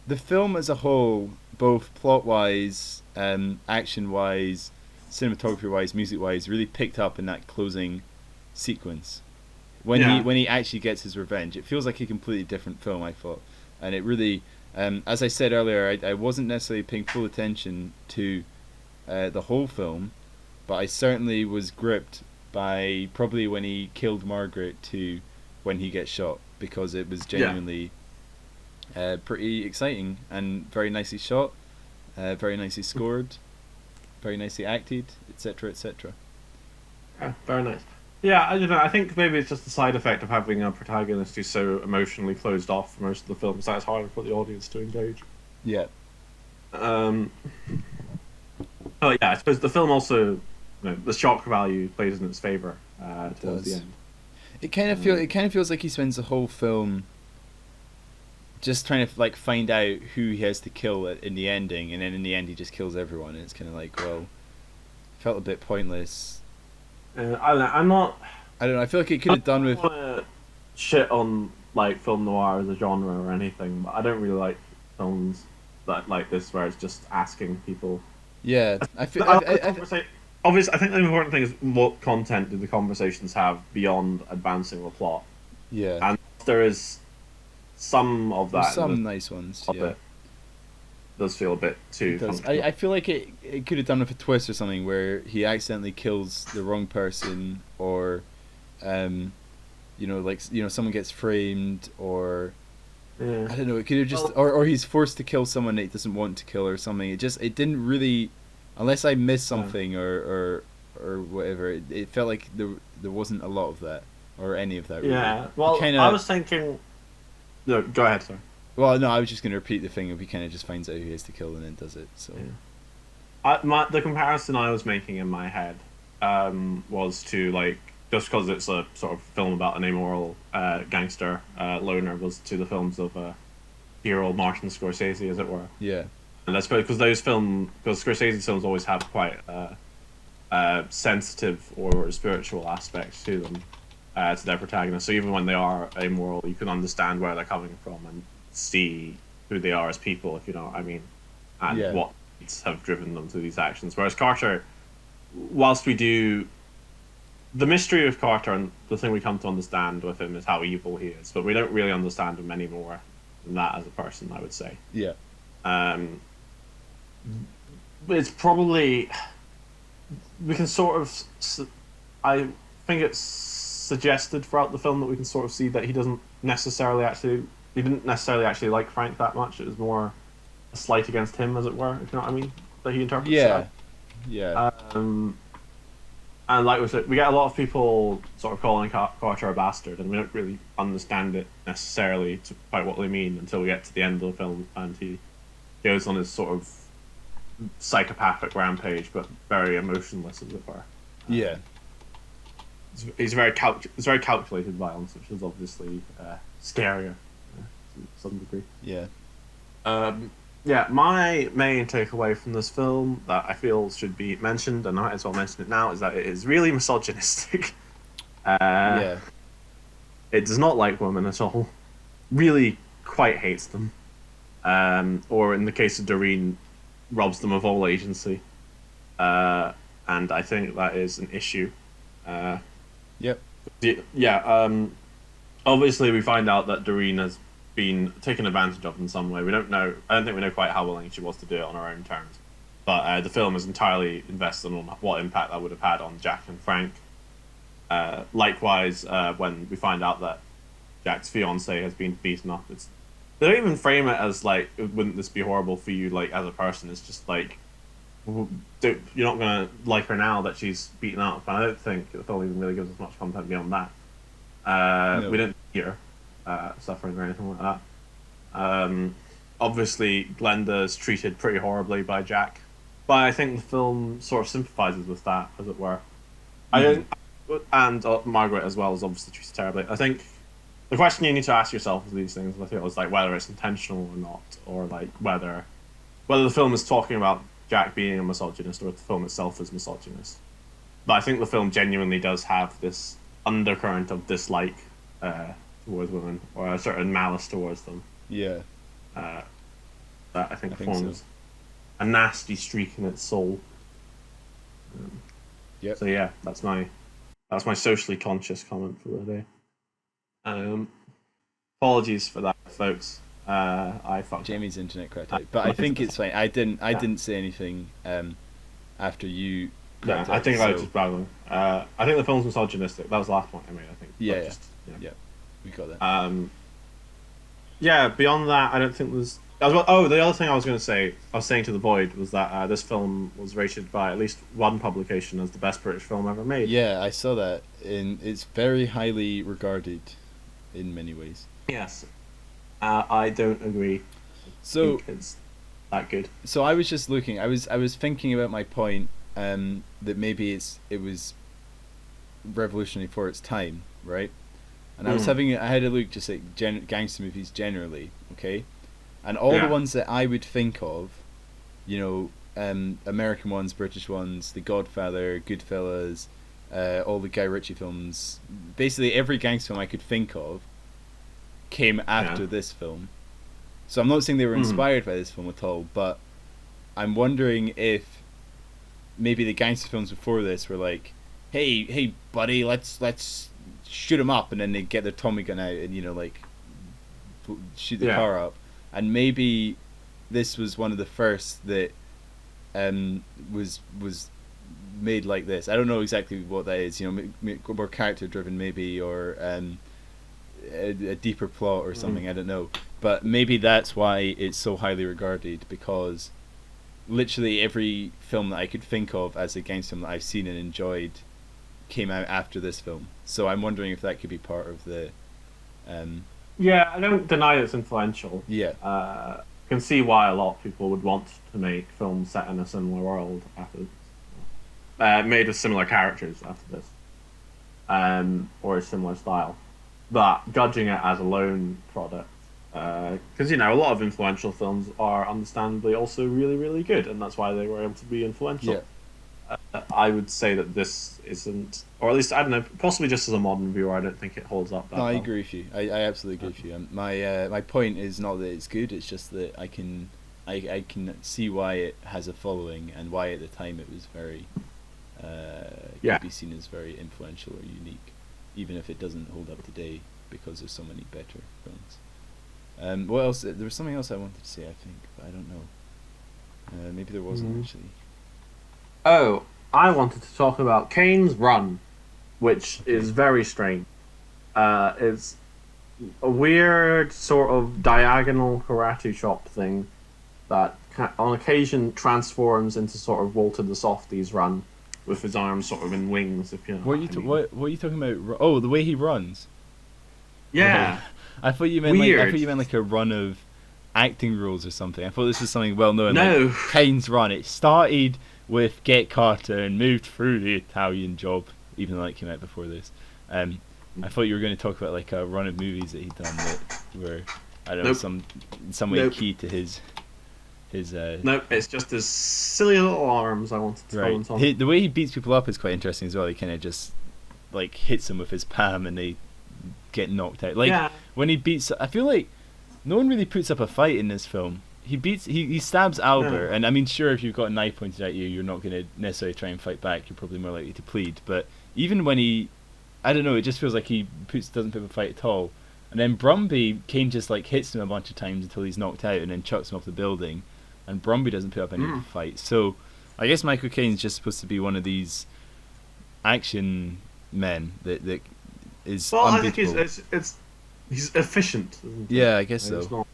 the film as a whole, both plot-wise, action-wise, cinematography-wise, music-wise, really picked up in that closing sequence. When he actually gets his revenge, it feels like a completely different film, I thought. And it really, as I said earlier, I wasn't necessarily paying full attention to the whole film, but I certainly was gripped by probably when he killed Margaret to when he gets shot, because it was genuinely pretty exciting and very nicely shot, very nicely scored, very nicely acted, etc., etc. Yeah, very nice. Yeah, I don't know. I think maybe it's just the side effect of having a protagonist who's so emotionally closed off for most of the film, so it's harder for the audience to engage. Yeah. Oh yeah, I suppose the film also, the shock value plays in its favour towards the end. It kind of feels like he spends the whole film just trying to find out who he has to kill in the ending, and then in the end he just kills everyone, and it's kind of like, well, felt a bit pointless. I don't know. I feel like it could have done with. I don't want to shit on film noir as a genre or anything, but I don't really like films that like this where it's just asking people. Yeah, I feel. obviously, I think the important thing is what content do the conversations have beyond advancing the plot, Yeah. and there is some of There's that in this some nice ones, of yeah. it does feel a bit It too does. functional. I feel like it could have done with a twist or something where he accidentally kills the wrong person, or um someone gets framed, or Yeah. I don't know, it could have just, Well, or he's forced to kill someone that he doesn't want to kill or something. It didn't really, unless I missed yeah. something, or whatever, it felt like there wasn't a lot of that, or any of that really. Yeah. He Well, kind I of, was thinking. No, go ahead. Sorry. well, no, I was just going to repeat the thing of he kind of just finds out who he has to kill and then does it. So Yeah. The comparison I was making in my head was to like just because it's a sort of film about an amoral gangster loner was to the films of hero Martin Scorsese, as it were. yeah, And I suppose because Scorsese's films always have quite sensitive or spiritual aspects to them, to their protagonists. So even when they are amoral, you can understand where they're coming from and see who they are as people, if you know what I mean, and yeah, what have driven them to these actions. Whereas Carter, whilst we do the mystery of Carter and the thing we come to understand with him is how evil he is, but we don't really understand him any more than that as a person, I would say. yeah, Um, it's probably we can sort of I think it's suggested throughout the film that we can sort of see that he didn't necessarily actually like Frank that much. It was more a slight against him, as it were, if you know what I mean, that he interprets yeah, it. yeah, And like we said, we get a lot of people sort of calling Carter a bastard, and we don't really understand it necessarily to quite what they mean until we get to the end of the film, and he goes on his sort of psychopathic rampage, but very emotionless, as it were. yeah, It's very calculated violence, which is obviously scarier to some degree. yeah. Yeah, my main takeaway from this film that I feel should be mentioned, and I might as well mention it now, is that it is really misogynistic. Yeah, It does not like women at all. Really quite hates them. Or in the case of Doreen, robs them of all agency. And I think that is an issue. yep, Yeah, obviously we find out that Doreen has been taken advantage of in some way. We don't know. I don't think we know quite how willing she was to do it on her own terms. But the film is entirely invested on what impact that would have had on Jack and Frank. Likewise, when we find out that Jack's fiance has been beaten up, they don't even frame it as like, wouldn't this be horrible for you, like as a person? It's just like, you're not gonna like her now that she's beaten up. And I don't think the film even really gives us much content beyond that. No. We didn't hear suffering or anything like that. Obviously, Glenda's treated pretty horribly by Jack, but I think the film sort of sympathises with that, as it were. I don't, and Margaret as well is obviously treated terribly. I think the question you need to ask yourself with these things, I feel, is like whether it's intentional or not, or like whether the film is talking about Jack being a misogynist or if the film itself is misogynist. But I think the film genuinely does have this undercurrent of dislike towards women, or a certain malice towards them. yeah. That I think I think forms a nasty streak in its soul. Yep. So yeah, that's my socially conscious comment for the day. Apologies for that, folks. I fucked Jamie's internet cracked out, but I think it's fine. I didn't say anything after you. Yeah, I think I was just babbling. I think the film's misogynistic. That was the last point I made. I think. Yeah, Just, yeah, we got that. Yeah. Beyond that, I don't think there's. The other thing I was going to say, I was saying to the Void, was that this film was rated by at least one publication as the best British film ever made. Yeah, I saw that, and it's very highly regarded in many ways. Yes, I don't agree. So It's that good. So I was just looking. I was thinking about my point, that maybe it was revolutionary for its time, right? And I had a look just at gangster movies generally, okay, and all the ones that I would think of, American ones, British ones, The Godfather, Goodfellas, all the Guy Ritchie films, basically every gangster film I could think of came after this film. So I'm not saying they were inspired by this film at all, but I'm wondering if maybe the gangster films before this were like, hey buddy, let's shoot him up, and then they get their Tommy gun out and like shoot the car up, and maybe this was one of the first that was made like this. I don't know exactly what that is, more character driven maybe, or a deeper plot or something. I don't know, but maybe that's why it's so highly regarded, because literally every film that I could think of as a gangster film that I've seen and enjoyed came out after this film. So I'm wondering if that could be part of the yeah, I don't deny it's influential. Yeah. I can see why a lot of people would want to make films set in a similar world after made with similar characters after this, or a similar style. But judging it as a lone product, because a lot of influential films are understandably also really, really good, and that's why they were able to be influential. Yeah. I would say that this isn't, or at least I don't know, possibly just as a modern viewer, I don't think it holds up that well. I agree with you. I absolutely agree with you. My point is not that it's good. It's just that I can see why it has a following, and why at the time it was very could be seen as very influential or unique, even if it doesn't hold up today because there's so many better films. What else? There was something else I wanted to say, I think, but I don't know. Maybe there wasn't actually. Oh, I wanted to talk about Caine's Run, which is very strange. It's a weird sort of diagonal karate chop thing that on occasion transforms into sort of Walter the Softies Run, with his arms sort of in wings. If you know. What are you talking about? Oh, the way he runs. Yeah. Right. I thought you meant like a run of acting roles or something. I thought this was something well known. No. Like Caine's Run. It started with Get Carter and moved through the Italian Job, even though that came out before this. I thought you were going to talk about like a run of movies that he'd done that were, I don't know, some way key to his. Nope, it's just his silly little arms. I wanted to comment on. The way he beats people up is quite interesting as well. He kind of just like hits them with his palm and they get knocked out. Like when he beats, I feel like no one really puts up a fight in this film. He stabs Albert, and I mean, sure, if you've got a knife pointed at you, you're not going to necessarily try and fight back. You're probably more likely to plead. But even when I don't know, it just feels like he doesn't put up a fight at all. And then Brumby, Caine just like hits him a bunch of times until he's knocked out, and then chucks him off the building. And Brumby doesn't put up any fight. So I guess Michael Caine's just supposed to be one of these action men that is unbeatable. I think he's efficient. Isn't he? Yeah, I guess so. He's not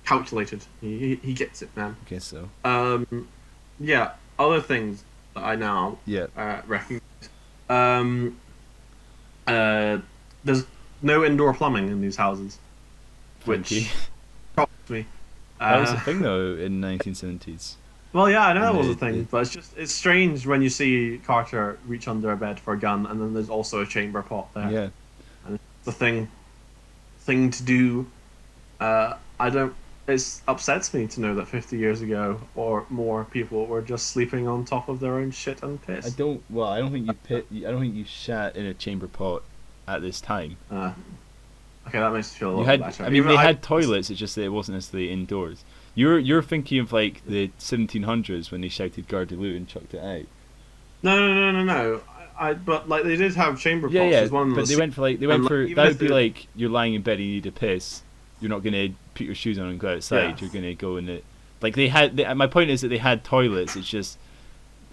calculated. He gets it, man. I guess so. Yeah. Other things that I now recognize. There's no indoor plumbing in these houses, which shocks me. That was a thing though in the 1970s. Well, yeah, I know that was a thing, but it's strange when you see Carter reach under a bed for a gun, and then there's also a chamber pot there. Yeah, and it's the thing to do. It upsets me to know that 50 years ago or more, people were just sleeping on top of their own shit and piss. I don't think you shat in a chamber pot at this time. Okay, that makes me feel a little better. I mean, they had toilets. It's just that it wasn't necessarily indoors. You're thinking of like the 1700s when they shouted "Gare de Lou" and chucked it out. No. But like they did have chamber pots. Yeah. One but they went for that would be like you're lying in bed and you need to piss. You're not gonna put your shoes on and go outside. Yeah. You're gonna go in it. Like my point is that they had toilets. It's just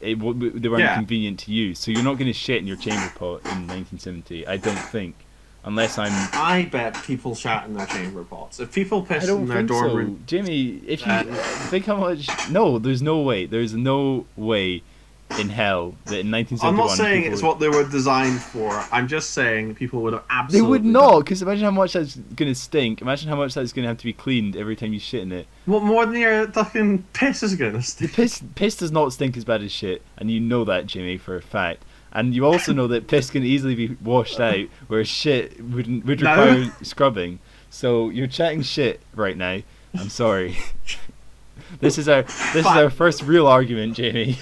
they weren't convenient to use. So you're not gonna shit in your chamber pot in 1970. I don't think. Unless I bet people shat in their chamber pots. If people piss in their dorm room, Jimmy, if you think how much, no, there's no way in hell that in 1971. I'm not saying it's what they were designed for. I'm just saying people would have absolutely. They would not, because imagine how much that's gonna stink. Imagine how much that's gonna have to be cleaned every time you shit in it. What more than your fucking piss is gonna stink? Piss does not stink as bad as shit, and you know that, Jimmy, for a fact. And you also know that piss can easily be washed out, whereas shit would require scrubbing. So you're chatting shit right now. I'm sorry. This is our first real argument, Jamie.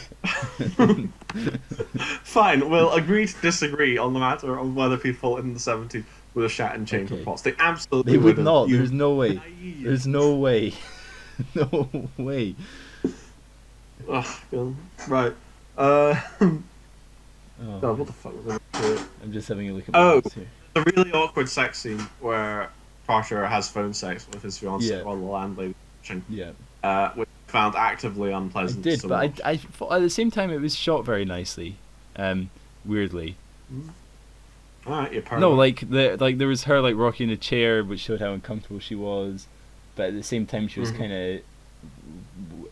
Fine, we'll agree to disagree on the matter of whether people in the 70s would have shat in chamber pots. They absolutely would not. There's no way. There's no way. No way. Ugh, right. Oh, God, what the fuck was I? I'm just having a look at my Oh, notes here. the really awkward sex scene where Carter has phone sex with his fiancée Yeah. while the landlady is watching, Yeah, which I found actively I unpleasant did, to but watch. I thought at the same time it was shot very nicely. Weirdly. Alright, you pervert. No, like there was her like rocking a chair, which showed how uncomfortable she was, but at the same time she was kind of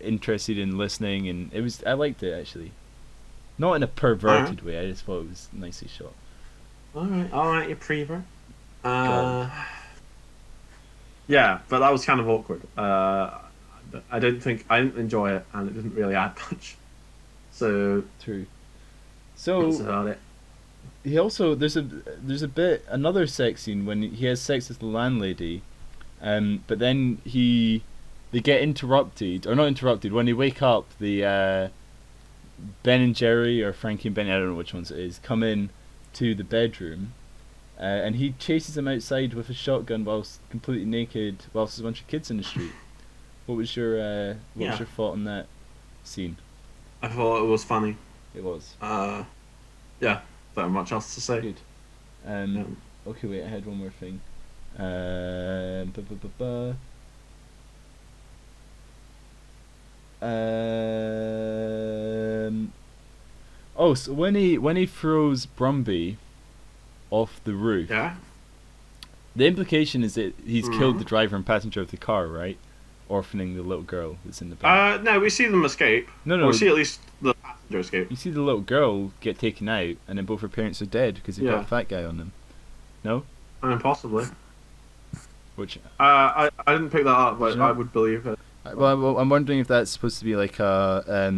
interested in listening, and I liked it actually. Not in a perverted way. I just thought it was nicely shot. Alright, you prevert. God. Yeah, but that was kind of awkward. I didn't enjoy it, and it didn't really add much. So True. that's So about it. he also there's another sex scene when he has sex with the landlady, but then they get interrupted, or not interrupted, when they wake up. The Ben and Jerry, or Frankie and Benny, I don't know which ones it is, come in to the bedroom, and he chases them outside with a shotgun whilst completely naked, whilst there's a bunch of kids in the street. What was your thought on that scene? I thought it was funny. It was. Yeah, not much else to say. Good. Okay, wait, I had one more thing. Oh, so when he throws Brumby off the roof, Yeah. the implication is that he's killed the driver and passenger of the car, right? Orphaning the little girl that's in the back. No, we see them escape. No. We see at least the passenger escape. You see the little girl get taken out, and then both her parents are dead because they've got Yeah. a fat guy on them. No? Possibly. Which I didn't pick that up, but You know- I would believe it. well, I'm wondering if that's supposed to be like a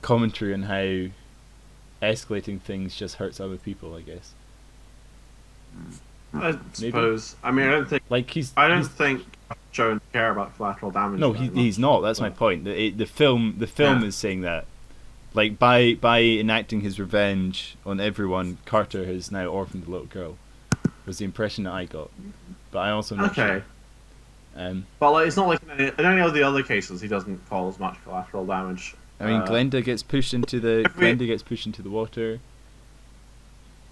commentary on how escalating things just hurts other people, I guess. I suppose. I mean, I don't think. Like I don't think Joe care about collateral damage. No, very he's much. not. That's my point. The film Yeah. is saying that, like by enacting his revenge on everyone, Carter has now orphaned the little girl. Was the impression that I got, but I also not Okay. sure. But like, it's not like in any of the other cases he doesn't cause much collateral damage. I mean, Glenda gets pushed into the water.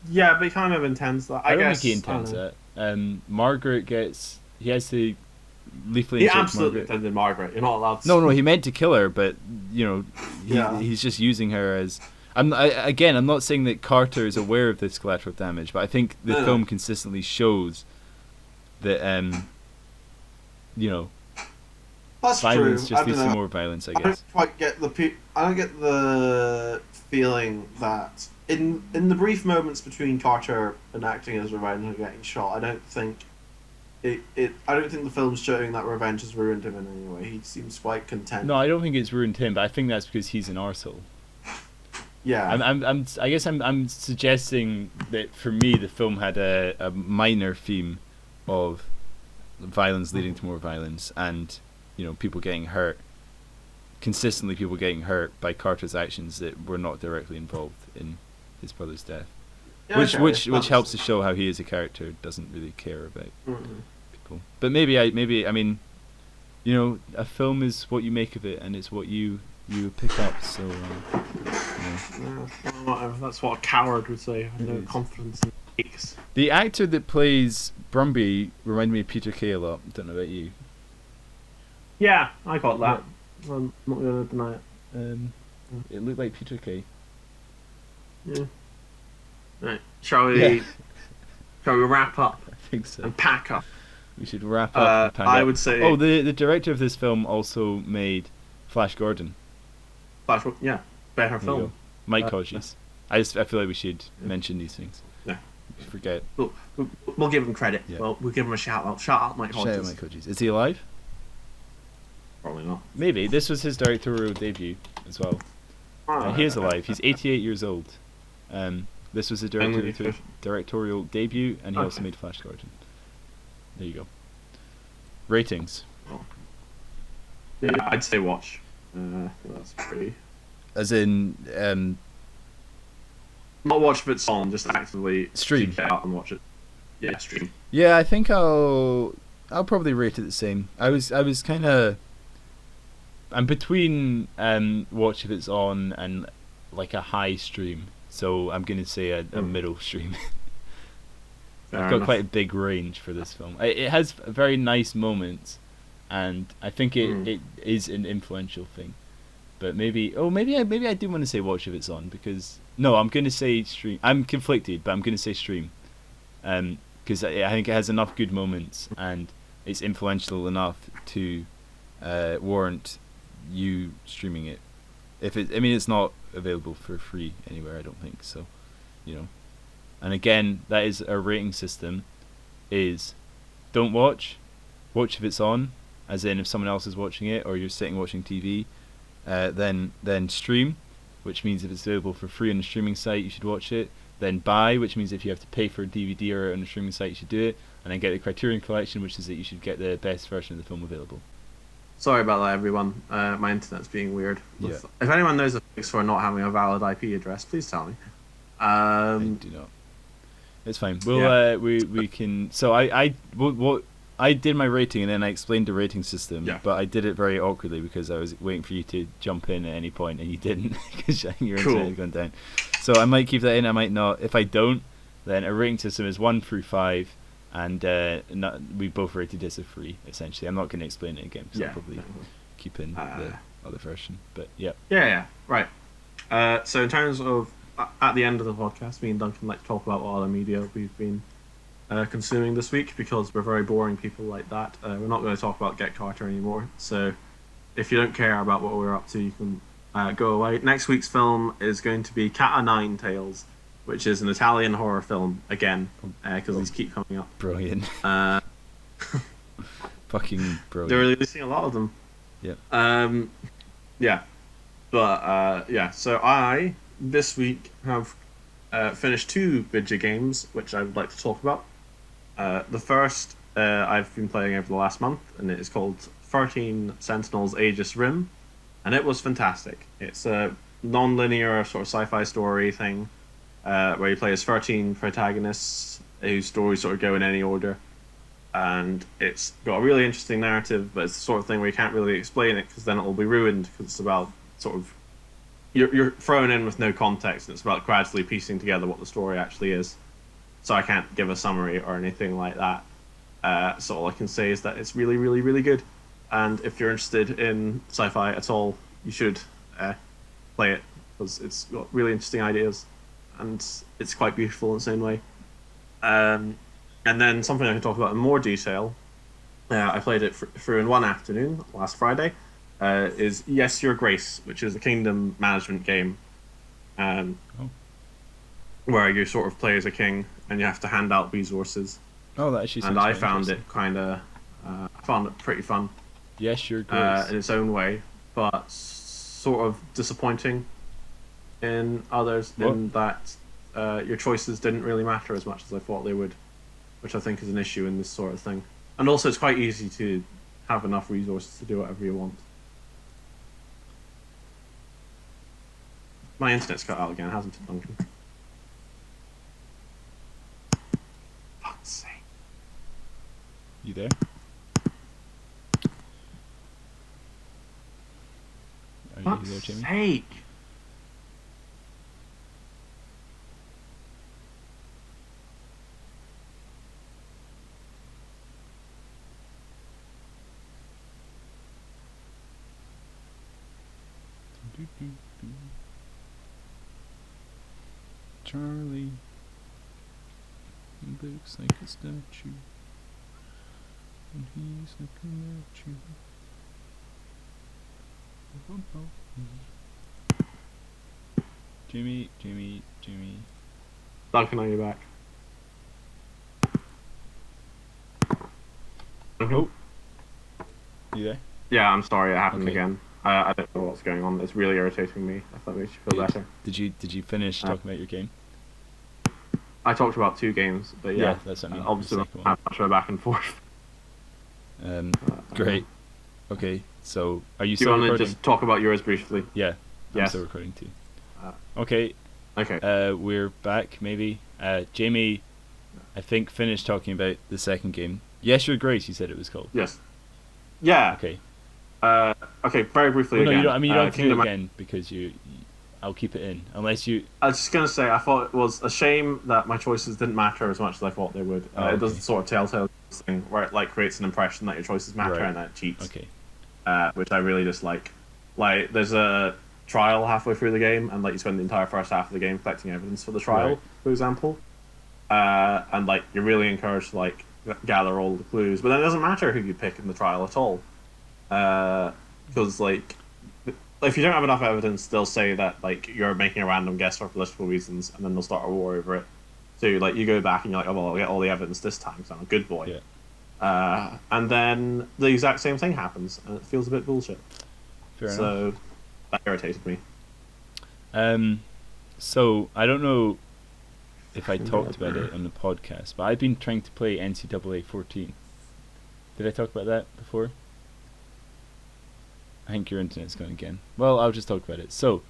Yeah, but he kind of intends that. I don't guess, think he intends that. Margaret gets. He has to lethally He inject absolutely Margaret. intended Margaret. You're not allowed to. No, he meant to kill her, but he's just using her as. I'm not saying that Carter is aware of this collateral damage, but I think the film consistently shows that That's violence true. just leads to more violence, I I don't guess. quite get I don't get the feeling that in the brief moments between Carter enacting his revenge and getting shot, I don't think I don't think the film's showing that revenge has ruined him in any way. He seems quite content. No, I don't think it's ruined him, but I think that's because he's an arsehole. Yeah. I guess I'm suggesting that for me the film had a minor theme of violence leading to more violence, and people getting hurt, consistently people getting hurt by Carter's actions that were not directly involved in his brother's death. Yeah, Which helps to show how he as a character doesn't really care about people. But maybe I mean, a film is what you make of it, and it's what you pick up. So that's what a coward would say. No is. confidence in fakes. the actor that plays Brumby reminded me of Peter Kay a lot. Don't know about you. Yeah, I got that. I'm not going to deny it. It looked like Peter Kay. Yeah. Right. Shall we wrap up I think so. and pack up? We should wrap up. And pack I up. would say. Oh, the director of this film also made Flash Gordon. Better There you film. go. Mike Hodges. I feel like we should mention these things. Yeah. We forget. We'll give him credit. Yeah. Well, we'll give him a shout out. Shout out Mike Hodges. Shout out Mike Hodges. Is he alive? Probably not. Maybe. This was his directorial debut as well. He is alive. He's 88 years old. This was his directorial debut, and he also made Flash Gordon. There you go. Ratings. Yeah, I'd say watch. That's pretty. As in, Not watch if it's on, just actively Stream. seek it out and watch it. Yeah, stream. yeah, I think I'll probably rate it the same. I was kind of I'm between watch if it's on and like a high stream, so I'm gonna say a middle stream. I've got quite a big range for this film. It has very nice moments, and I think it is an influential thing. But maybe I do want to say watch if it's on, because no, I'm gonna say stream. I'm conflicted, but I'm gonna say stream, because I think it has enough good moments and it's influential enough to warrant you streaming it. It's not available for free anywhere, I don't think so, you know. And again, that is our rating system: is don't watch if it's on, as in if someone else is watching it or you're sitting watching TV. Then stream, which means if it's available for free on a streaming site, you should watch it. Then buy, which means if you have to pay for a DVD or on a streaming site, you should do it. And then get the Criterion Collection, which is that you should get the best version of the film available. Sorry about that, everyone. My internet's being weird. Yeah. If anyone knows a fix for not having a valid IP address, please tell me. I do not. It's fine. We can. So I did my rating and then I explained the rating system, but I did it very awkwardly because I was waiting for you to jump in at any point and you didn't, because your internet had gone down. So I might keep that in, I might not. If I don't, then a rating system is 1 through 5, and we both rated this a 3, essentially. I'm not going to explain it again, because I'll probably keep in the other version. But yeah. Yeah, right. So in terms of, at the end of the podcast, me and Duncan like to talk about what other media we've been consuming this week, because we're very boring people like that. We're not going to talk about Get Carter anymore, so if you don't care about what we're up to, you can go away. Next week's film is going to be Cat o' Nine Tails, which is an Italian horror film, again, because these keep coming up. Brilliant. Fucking brilliant. They're releasing a lot of them. Yeah. Yeah. But, so I, this week, have finished 2 video games, which I would like to talk about. The first I've been playing over the last month, and it is called 13 Sentinels Aegis Rim, and it was fantastic. It's a non-linear sort of sci-fi story thing, where you play as 13 protagonists whose stories sort of go in any order, and it's got a really interesting narrative, but it's the sort of thing where you can't really explain it, because then it will be ruined, because it's about sort of you're thrown in with no context, and it's about gradually piecing together what the story actually is. So I can't give a summary or anything like that. So all I can say is that it's really, really, really good. And if you're interested in sci-fi at all, you should play it, because it's got really interesting ideas, and it's quite beautiful in the same way. And then something I can talk about in more detail, I played it through in one afternoon last Friday, is Yes, Your Grace, which is a kingdom management game, where you sort of play as a king and you have to hand out resources. Oh, that actually sounds And I found it pretty fun. Yes, Your Grace. In its own way, but sort of disappointing in others, in that your choices didn't really matter as much as I thought they would, which I think is an issue in this sort of thing. And also it's quite easy to have enough resources to do whatever you want. My internet's cut out again, hasn't it, Duncan? Fuck's sake. You there? Are you there, Jamie? Sake. Charlie, he looks like a statue, and he's looking at you. Jimmy. Duncan, are you back? Oh, you there? Yeah, I'm sorry, it happened Okay. again. I don't know what's going on. It's really irritating me. If that makes you feel better. Did you finish talking about your game? I talked about 2 games, but yeah, that's what I mean. obviously The not second have much of a back and forth. Great. Okay, so are you Do you still want to recording? just talk about yours briefly? Yeah, I'm Yes. still recording too. Okay, Okay. we're back. Maybe Jamie, I think, finished talking about the second game. Yes, Your Grace. You said it was called. Yes. Yeah. Okay. Okay, very briefly Well, no, again. you don't. I mean, you don't have to do it Kingdom. again because I'll keep it in unless you. I was just gonna say, I thought it was a shame that my choices didn't matter as much as I thought they would. Oh, It okay. does the sort of telltale thing where it like creates an impression that your choices matter Right. and then it cheats, Okay. which I really dislike. Like, there's a trial halfway through the game, and like you spend the entire first half of the game collecting evidence for the trial, Right. for example, and like you're really encouraged to like gather all the clues, but then it doesn't matter who you pick in the trial at all, because like if you don't have enough evidence, they'll say that like you're making a random guess for political reasons, and then they'll start a war over it. So like you go back and you're like, oh well, I'll get all the evidence this time because I'm a good boy. Yeah. And then the exact same thing happens, and it feels a bit bullshit. Fair enough. So that irritated me. So I don't know if I talked about it on the podcast, but I've been trying to play NCAA 14. Did I talk about that before? I think your internet's going again. Well, I'll just talk about it. So,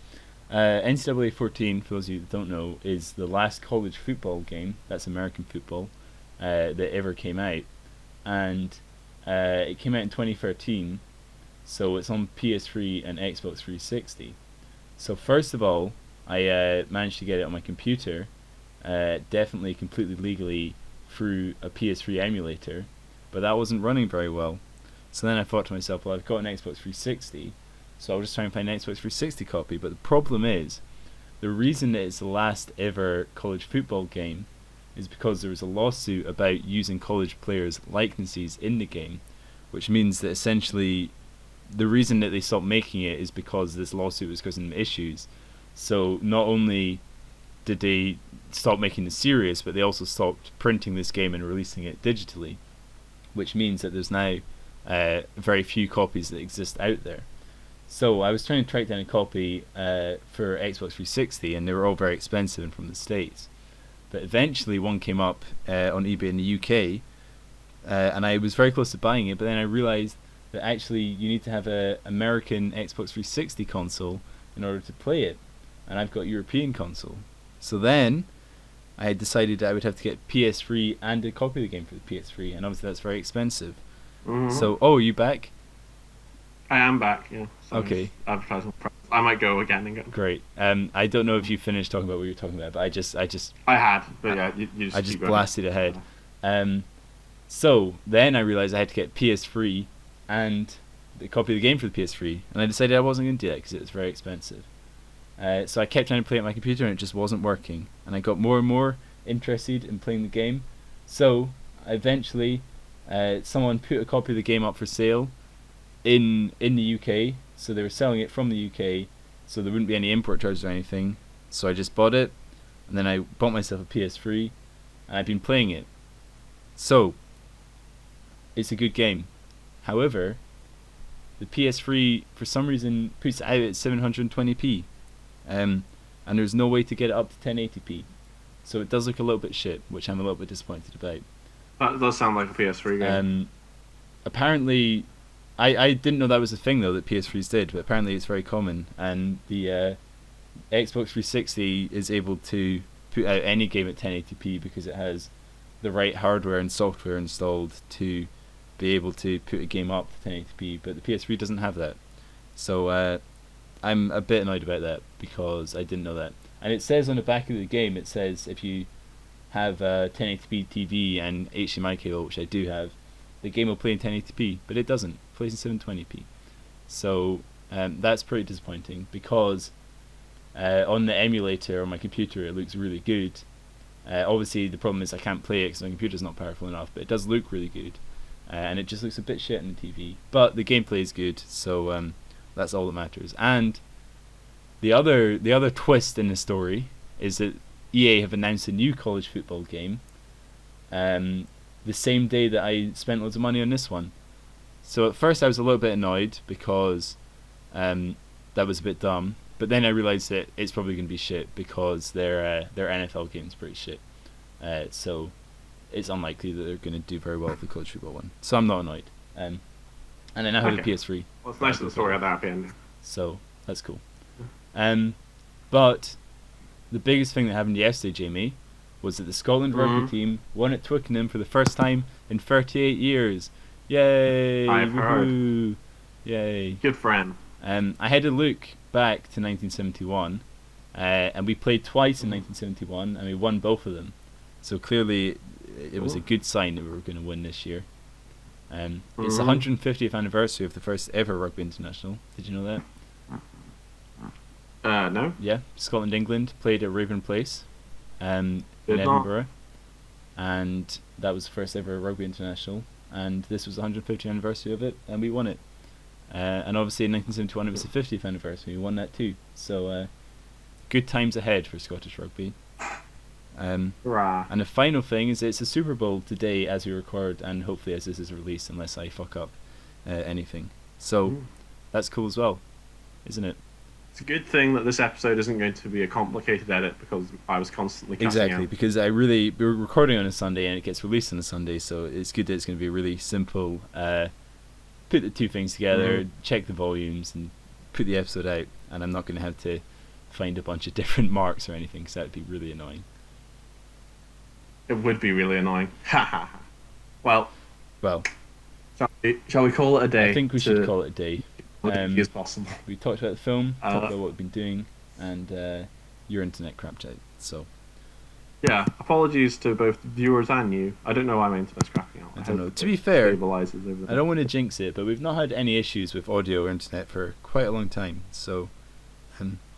NCAA 14, for those of you that don't know, is the last college football game, that's American football, that ever came out. And it came out in 2013, so it's on PS3 and Xbox 360. So first of all, I managed to get it on my computer, definitely completely legally through a PS3 emulator, but that wasn't running very well. So then I thought to myself, well, I've got an Xbox 360, so I'll just try and find an Xbox 360 copy. But the problem is, the reason that it's the last ever college football game is because there was a lawsuit about using college players' likenesses in the game, which means that essentially the reason that they stopped making it is because this lawsuit was causing them issues. So not only did they stop making the series, but they also stopped printing this game and releasing it digitally, which means that there's now very few copies that exist out there. So I was trying to track down a copy for Xbox 360, and they were all very expensive and from the States. But eventually one came up on eBay in the UK, and I was very close to buying it, but then I realised that actually you need to have an American Xbox 360 console in order to play it, and I've got a European console. So then I had decided I would have to get PS3 and a copy of the game for the PS3, and obviously that's very expensive. Mm-hmm. So, oh, are you back? I am back. Yeah. So Okay. Advertising. I might go again and go. Great. I don't know if you finished talking about what you were talking about, but I just I had, but yeah, you just. I just keep going. blasted ahead. So then I realised I had to get PS3 and a copy of the game for the PS3, and I decided I wasn't going to do that because it was very expensive. So I kept trying to play it on my computer, and it just wasn't working. And I got more and more interested in playing the game. So eventually, someone put a copy of the game up for sale in the UK. So they were selling it from the UK, so there wouldn't be any import charges or anything. So I just bought it, and then I bought myself a PS3, and I've been playing it. So it's a good game. However, the PS3 for some reason puts it out at 720p, and there's no way to get it up to 1080p. So it does look a little bit shit, which I'm a little bit disappointed about. That does sound like a PS3 game. Apparently, I didn't know that was a thing though that PS3s did, but apparently it's very common, and the Xbox 360 is able to put out any game at 1080p because it has the right hardware and software installed to be able to put a game up to 1080p, but the PS3 doesn't have that. So I'm a bit annoyed about that because I didn't know that. And it says on the back of the game, it says if you have a 1080p TV and HDMI cable, which I do have, the game will play in 1080p, but it doesn't. It plays in 720p. So that's pretty disappointing because on the emulator on my computer it looks really good. Obviously the problem is I can't play it because my computer's not powerful enough, but it does look really good. And it just looks a bit shit on the TV. But the gameplay is good, so that's all that matters. And the other twist in the story is that EA have announced a new college football game the same day that I spent loads of money on this one. So at first I was a little bit annoyed because that was a bit dumb. But then I realised that it's probably going to be shit because their NFL game's pretty shit. So it's unlikely that they're going to do very well with the college football one. So I'm not annoyed. And I now have a PS3. Well, it's nice that the story had that happy ending. So that's cool. But the biggest thing that happened yesterday, Jamie, was that the Scotland rugby team won at Twickenham for the first time in 38 years. Yay! I've heard. Yay. Good friend. I had a look back to 1971, and we played twice in 1971, and we won both of them. So clearly, it was a good sign that we were going to win this year. It's the 150th anniversary of the first ever Rugby International. Did you know that? No. Yeah, Scotland England played at Raven Place, in Edinburgh, and that was the first ever Rugby International. And this was the 150th anniversary of it, and we won it. And obviously in 1971 it was the 50th anniversary. We won that too. So good times ahead for Scottish rugby. And the final thing is it's a Super Bowl today as we record, and hopefully as this is released, unless I fuck up anything. So that's cool as well, isn't it? It's a good thing that this episode isn't going to be a complicated edit, because I was constantly cussing out. Because we're recording on a Sunday and it gets released on a Sunday, so it's good that it's going to be really simple. Put the two things together, check the volumes, and put the episode out. And I'm not going to have to find a bunch of different marks or anything, because that would be really annoying. It would be really annoying. Ha ha ha. Well. Shall we call it a day? I think we should call it a day. As possible. We talked about the film, talked about what we've been doing, and your internet crapped out. So. Yeah, apologies to both viewers and you. I don't know why my internet's crapping out. I don't know. To be fair, I don't want to jinx it, but we've not had any issues with audio or internet for quite a long time. So.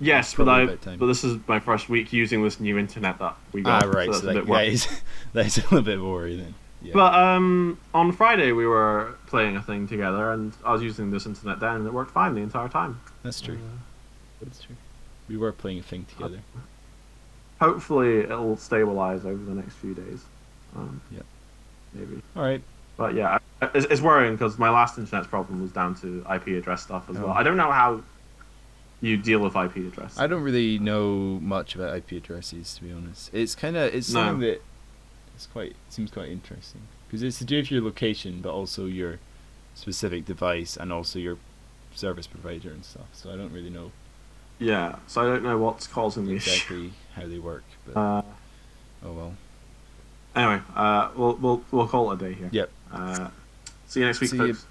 Yes, but this is my first week using this new internet that we got. Right. So that is a little bit worrying then. Yeah. But on Friday we were playing a thing together, and I was using this internet then, and it worked fine the entire time. That's true. That's true. We were playing a thing together. Hopefully it'll stabilize over the next few days. Yeah. Maybe. All right. But yeah, it's worrying because my last internet problem was down to IP address stuff as well. I don't know how you deal with IP address. I don't really know much about IP addresses, to be honest. It's something that seems quite interesting, because it's to do with your location, but also your specific device and also your service provider and stuff. So I don't really know. Yeah, so I don't know what's causing the exactly how they work. But oh well. Anyway, we'll call it a day here. Yep. See you next week, folks.